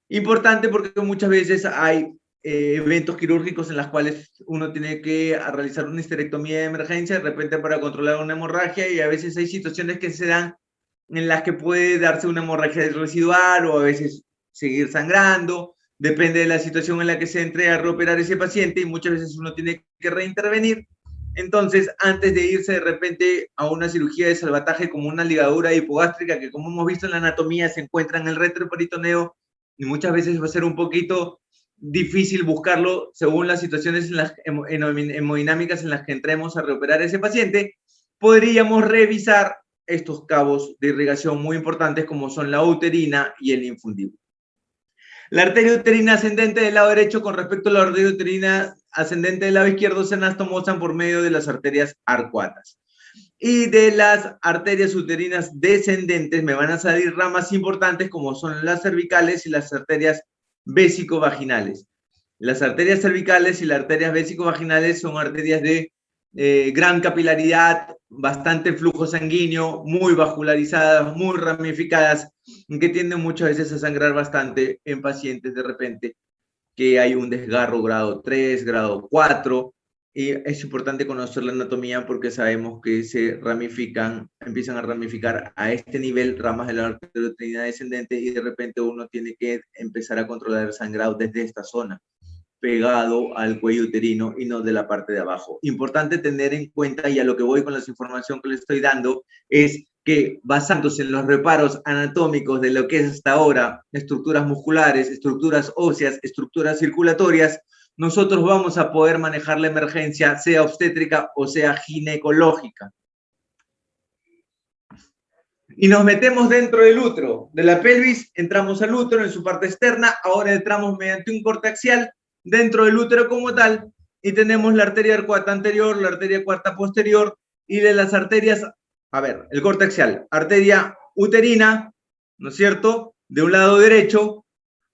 Importante porque muchas veces hay eventos quirúrgicos en los cuales uno tiene que realizar una histerectomía de emergencia de repente para controlar una hemorragia, y a veces hay situaciones que se dan en las que puede darse una hemorragia residual o a veces seguir sangrando, depende de la situación en la que se entre a reoperar ese paciente, y muchas veces uno tiene que reintervenir. Entonces, antes de irse de repente a una cirugía de salvataje como una ligadura hipogástrica, que como hemos visto en la anatomía se encuentra en el retroperitoneo, y muchas veces va a ser un poquito difícil buscarlo según las situaciones en las hemodinámicas en las que entremos a reoperar a ese paciente, podríamos revisar estos cabos de irrigación muy importantes como son la uterina y el infundíbulo. La arteria uterina ascendente del lado derecho con respecto a la arteria uterina ascendente del lado izquierdo se anastomosan por medio de las arterias arcuatas. Y de las arterias uterinas descendentes me van a salir ramas importantes como son las cervicales y las arterias vésico-vaginales. Las arterias cervicales y las arterias vésico-vaginales son arterias de gran capilaridad, bastante flujo sanguíneo, muy vascularizadas, muy ramificadas, que tienden muchas veces a sangrar bastante en pacientes de repente que hay un desgarro grado 3, grado 4, y es importante conocer la anatomía porque sabemos que se ramifican, empiezan a ramificar a este nivel ramas de la arteria uterina descendente, y de repente uno tiene que empezar a controlar el sangrado desde esta zona, pegado al cuello uterino y no de la parte de abajo. Importante tener en cuenta, y a lo que voy con la información que les estoy dando, es que basándose en los reparos anatómicos de lo que es hasta ahora estructuras musculares, estructuras óseas, estructuras circulatorias, nosotros vamos a poder manejar la emergencia, sea obstétrica o sea ginecológica. Y nos metemos dentro del útero, de la pelvis, entramos al útero en su parte externa, ahora entramos mediante un corte axial dentro del útero como tal, y tenemos la arteria arcuata anterior, la arteria arcuata posterior, y de las arterias, a ver, el corte axial, arteria uterina, ¿no es cierto?, de un lado derecho,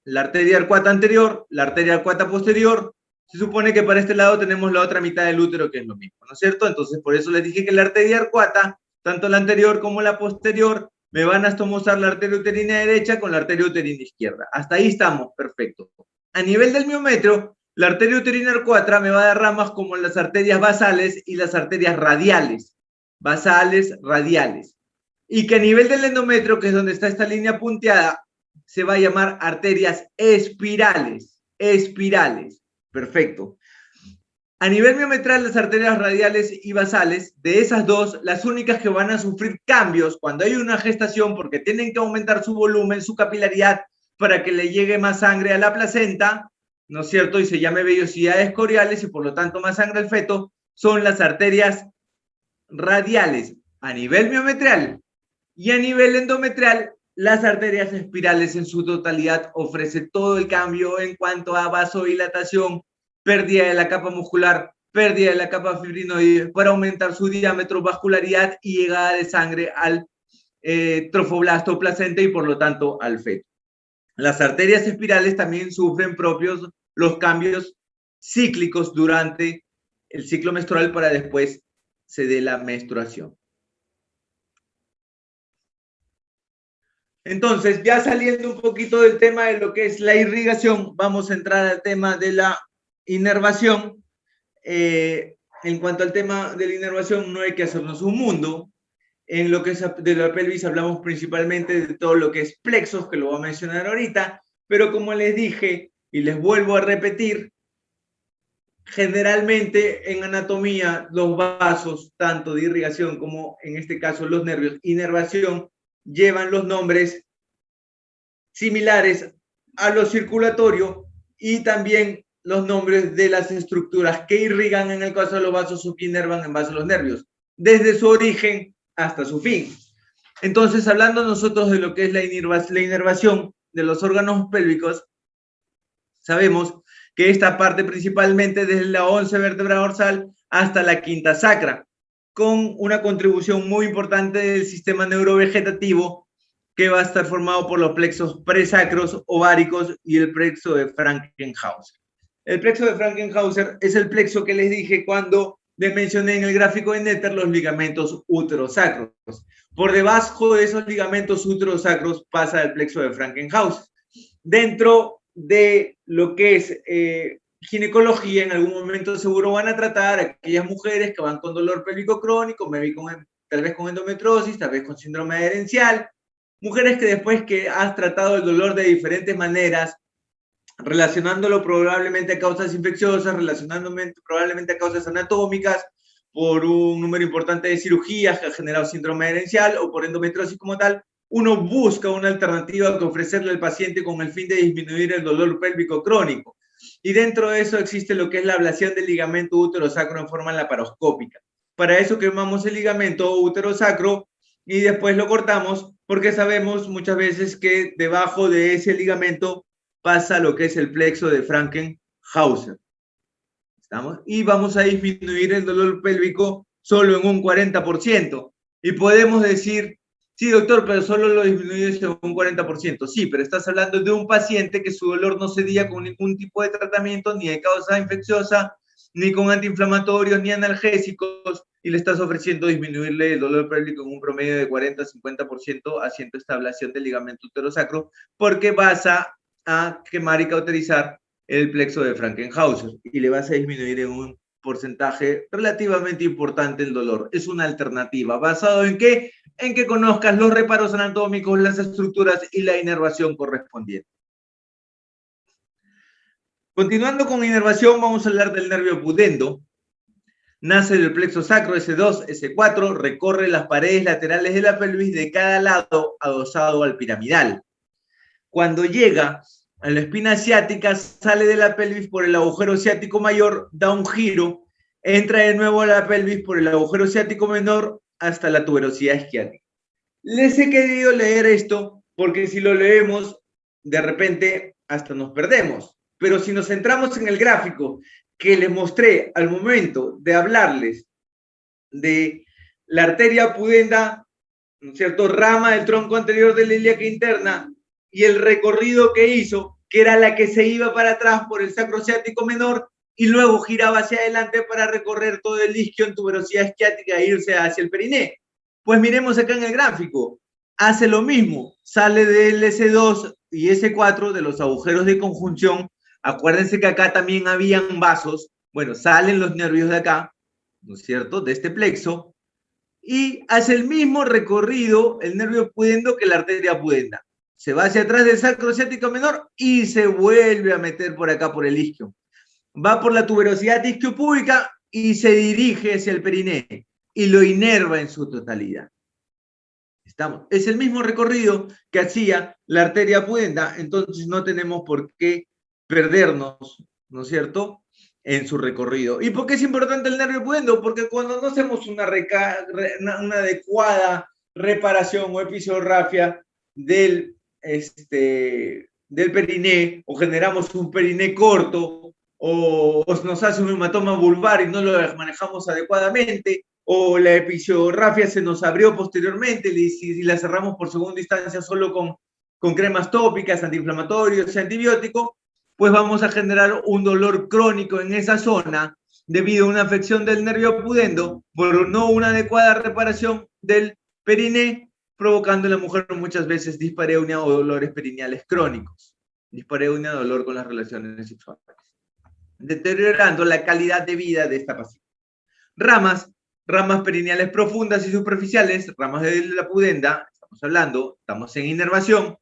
la arteria arcuata anterior, la arteria arcuata posterior. Se supone que para este lado tenemos la otra mitad del útero, que es lo mismo, ¿no es cierto? Entonces, por eso les dije que la arteria arcuata, tanto la anterior como la posterior, me van a estomosar la arteria uterina derecha con la arteria uterina izquierda. Hasta ahí estamos, perfecto. A nivel del miometrio, la arteria uterina arcuata me va a dar ramas como las arterias basales y las arterias radiales. Basales, radiales. Y que a nivel del endometrio, que es donde está esta línea punteada, se va a llamar arterias espirales. Espirales. Perfecto. A nivel miometral, las arterias radiales y basales, de esas dos, las únicas que van a sufrir cambios cuando hay una gestación, porque tienen que aumentar su volumen, su capilaridad, para que le llegue más sangre a la placenta, ¿no es cierto? Y se llame vellosidades coriales y por lo tanto más sangre al feto, son las arterias radiales a nivel miometral. Y a nivel endometrial, las arterias espirales en su totalidad ofrecen todo el cambio en cuanto a vasodilatación, pérdida de la capa muscular, pérdida de la capa fibrinoide para aumentar su diámetro, vascularidad y llegada de sangre al trofoblasto placenta y por lo tanto al feto. Las arterias espirales también sufren propios los cambios cíclicos durante el ciclo menstrual para después se dé la menstruación. Entonces, ya saliendo un poquito del tema de lo que es la irrigación, vamos a entrar al tema de la inervación. En cuanto al tema de la inervación, no hay que hacernos un mundo. En lo que es de la pelvis hablamos principalmente de todo lo que es plexos, que lo voy a mencionar ahorita, pero como les dije y les vuelvo a repetir, generalmente en anatomía los vasos, tanto de irrigación como en este caso los nervios, inervación, llevan los nombres similares a lo circulatorio y también los nombres de las estructuras que irrigan en el caso de los vasos o que inervan en base a los nervios, desde su origen hasta su fin. Entonces, hablando nosotros de lo que es la inervación de los órganos pélvicos, sabemos que esta parte principalmente desde la 11 vértebra dorsal hasta la quinta sacra, con una contribución muy importante del sistema neurovegetativo que va a estar formado por los plexos presacros, ováricos y el plexo de Frankenhauser. El plexo de Frankenhauser es el plexo que les dije cuando les mencioné en el gráfico de Netter los ligamentos úterosacros. Por debajo de esos ligamentos úterosacros pasa el plexo de Frankenhauser. Dentro de lo que es ginecología, en algún momento seguro van a tratar a aquellas mujeres que van con dolor pélvico crónico, tal vez con endometriosis, tal vez con síndrome herencial, mujeres que después que has tratado el dolor de diferentes maneras, relacionándolo probablemente a causas infecciosas, relacionándolo probablemente a causas anatómicas, por un número importante de cirugías que ha generado síndrome herencial o por endometriosis como tal, uno busca una alternativa que ofrecerle al paciente con el fin de disminuir el dolor pélvico crónico. Y dentro de eso existe lo que es la ablación del ligamento úterosacro en forma laparoscópica. Para eso quemamos el ligamento úterosacro y después lo cortamos porque sabemos muchas veces que debajo de ese ligamento pasa lo que es el plexo de Frankenhauser. ¿Estamos? Y vamos a disminuir el dolor pélvico solo en un 40%. Y podemos decir, sí, doctor, pero solo lo disminuyes en un 40%. Sí, pero estás hablando de un paciente que su dolor no cedía con ningún tipo de tratamiento, ni de causa infecciosa, ni con antiinflamatorios, ni analgésicos, y le estás ofreciendo disminuirle el dolor pélvico en un promedio de 40-50% haciendo esta ablación del ligamento uterosacro, porque vas a quemar y cauterizar el plexo de Frankenhauser y le vas a disminuir en un porcentaje relativamente importante el dolor. Es una alternativa. ¿Basado en qué? En que conozcas los reparos anatómicos, las estructuras y la inervación correspondiente. Continuando con inervación, vamos a hablar del nervio pudendo. Nace del plexo sacro S2, S4, recorre las paredes laterales de la pelvis de cada lado adosado al piramidal. Cuando llega a la espina ciática, sale de la pelvis por el agujero ciático mayor, da un giro, entra de nuevo a la pelvis por el agujero ciático menor hasta la tuberosidad isquiática. Les he querido leer esto porque si lo leemos, de repente hasta nos perdemos. Pero si nos centramos en el gráfico que les mostré al momento de hablarles de la arteria pudenda, ¿no es cierto?, rama del tronco anterior de la ilíaca interna, y el recorrido que hizo, que era la que se iba para atrás por el sacrociático menor y luego giraba hacia adelante para recorrer todo el isquio en tuberosidad isquiática e irse hacia el periné. Pues miremos acá en el gráfico, hace lo mismo, sale del S2 y S4 de los agujeros de conjunción. Acuérdense que acá también habían vasos, bueno, salen los nervios de acá, ¿no es cierto?, de este plexo, y hace el mismo recorrido el nervio pudendo que la arteria pudenda. Se va hacia atrás del sacrociático menor y se vuelve a meter por acá por el isquio. Va por la tuberosidad isquiopúbica y se dirige hacia el periné y lo inerva en su totalidad. ¿Estamos? Es el mismo recorrido que hacía la arteria pudenda, entonces no tenemos por qué perdernos, ¿no es cierto?, en su recorrido. ¿Y por qué es importante el nervio pudendo? Porque cuando no hacemos una adecuada reparación o episodiografia del periné, o generamos un periné corto, o nos hace un hematoma vulvar y no lo manejamos adecuadamente, o la episodiografia se nos abrió posteriormente y la cerramos por segunda instancia solo con cremas tópicas, antiinflamatorios y antibióticos, pues vamos a generar un dolor crónico en esa zona debido a una afección del nervio pudendo por no una adecuada reparación del periné, provocando en la mujer muchas veces dispareunia o dolores perineales crónicos. Dispareunia, dolor con las relaciones sexuales, deteriorando la calidad de vida de esta paciente. Ramas ramas perineales profundas y superficiales, ramas de la pudenda, estamos en inervación,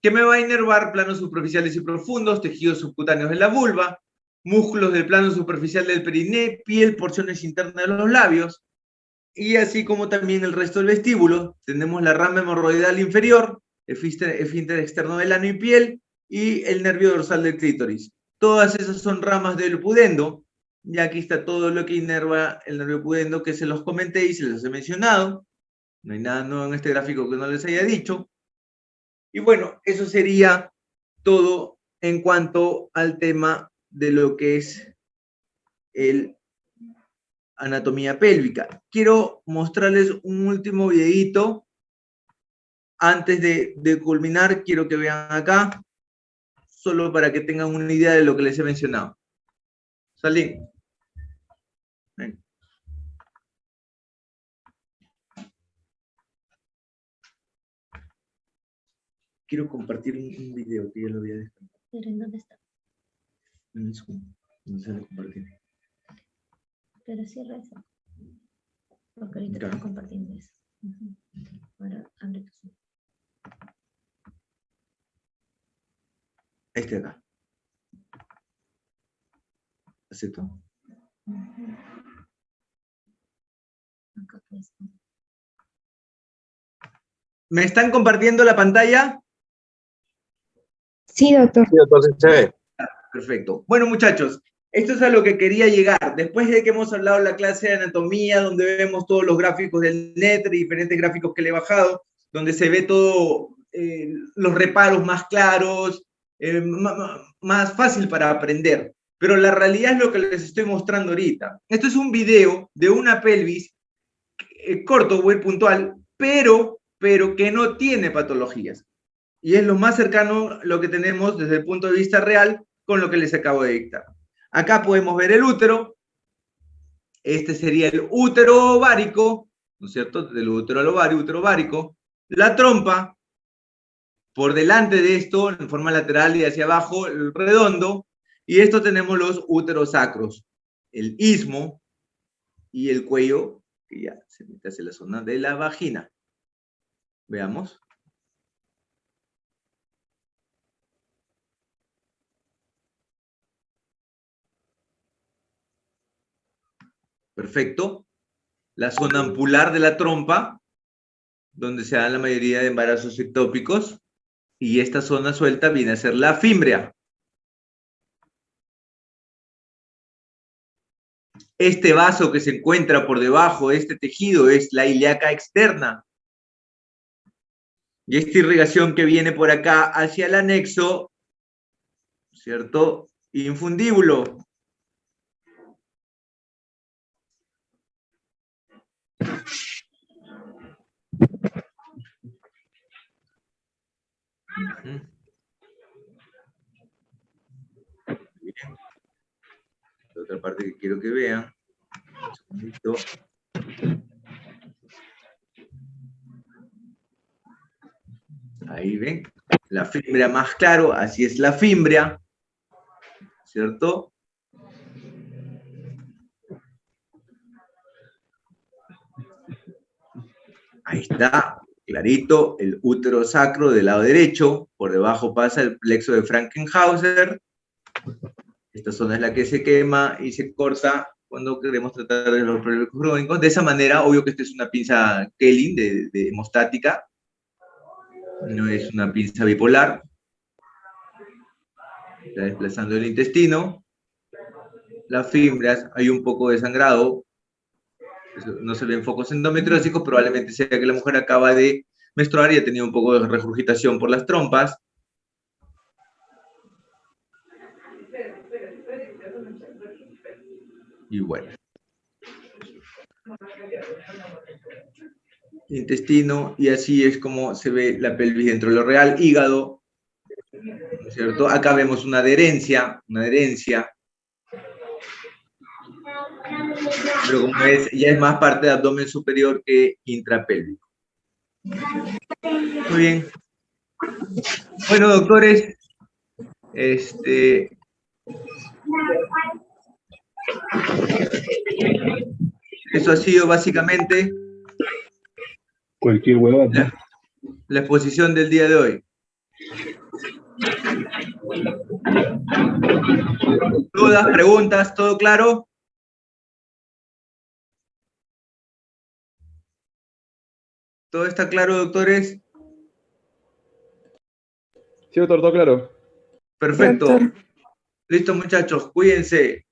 que me va a inervar planos superficiales y profundos, tejidos subcutáneos de la vulva, músculos del plano superficial del periné, piel, porciones internas de los labios, y así como también el resto del vestíbulo. Tenemos la rama hemorroidal inferior, esfínter externo del ano y piel, y el nervio dorsal del clítoris. Todas esas son ramas del pudendo, y aquí está todo lo que inerva el nervio pudendo, que se los comenté y se los he mencionado. No hay nada nuevo en este gráfico que no les haya dicho. Y bueno, eso sería todo en cuanto al tema de lo que es el anatomía pélvica. Quiero mostrarles un último videito. Antes de culminar, quiero que vean acá, solo para que tengan una idea de lo que les he mencionado. Salí. Ven. Quiero compartir un video que ya lo había dejado. ¿Pero en dónde está? En el Zoom. No sale compartir. Pero cierra eso. Porque ahorita Ya. están compartiendo eso. Ahora abre tu Zoom. Este de acá. ¿Acepto? Acá pues. ¿Me están compartiendo la pantalla? Sí, doctor. Sí, doctor, sí se ve. Perfecto. Bueno, muchachos, esto es a lo que quería llegar. Después de que hemos hablado de la clase de anatomía, donde vemos todos los gráficos del NETRE, diferentes gráficos que le he bajado, donde se ve todo, los reparos más claros, más fácil para aprender. Pero la realidad es lo que les estoy mostrando ahorita. Esto es un video de una pelvis corto, muy puntual, pero que no tiene patologías. Y es lo más cercano a lo que tenemos desde el punto de vista real con lo que les acabo de dictar. Acá podemos ver el útero. Este sería el útero ovárico, ¿no es cierto? Del útero al ovario, útero ovárico. La trompa, por delante de esto, en forma lateral y hacia abajo, el redondo. Y esto tenemos los úteros sacros, el istmo y el cuello, que ya se mete hacia la zona de la vagina. Veamos. Perfecto. La zona ampular de la trompa, donde se dan la mayoría de embarazos ectópicos, y esta zona suelta viene a ser la fímbrea. Este vaso que se encuentra por debajo de este tejido es la ilíaca externa. Y esta irrigación que viene por acá hacia el anexo, ¿cierto? Infundíbulo. Bien. La otra parte que quiero que vean. Un segundito. Ahí ven. La fímbrea más claro, así es la fímbrea. ¿Cierto? Ahí está, clarito, el útero sacro del lado derecho. Por debajo pasa el plexo de Frankenhauser. Esta zona es la que se quema y se corta cuando queremos tratar de los problemas crónicos. De esa manera, obvio que esta es una pinza Kelling de hemostática. No es una pinza bipolar. Está desplazando el intestino. Las fímbreas, hay un poco de sangrado. No se ven focos endometriósicos, probablemente sea que la mujer acaba de menstruar y ha tenido un poco de regurgitación por las trompas. Y bueno. Intestino, y así es como se ve la pelvis dentro de lo real. Hígado, ¿no es cierto? Acá vemos una adherencia, pero como ves, ya es más parte del abdomen superior que intrapélvico. Muy bien. Bueno, doctores, Eso ha sido básicamente Cualquier huevada. la exposición del día de hoy. ¿Dudas, preguntas? ¿Todo claro? ¿Todo está claro, doctores? Sí, doctor, todo claro. Perfecto. Doctor. Listo, muchachos, cuídense.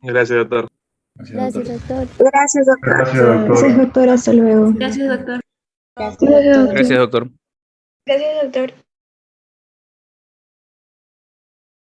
Gracias, doctor. Gracias, doctor. Gracias, doctor. Gracias, doctor. Hasta luego. Gracias, doctor. Gracias, doctor. Gracias, doctor. Gracias, doctor.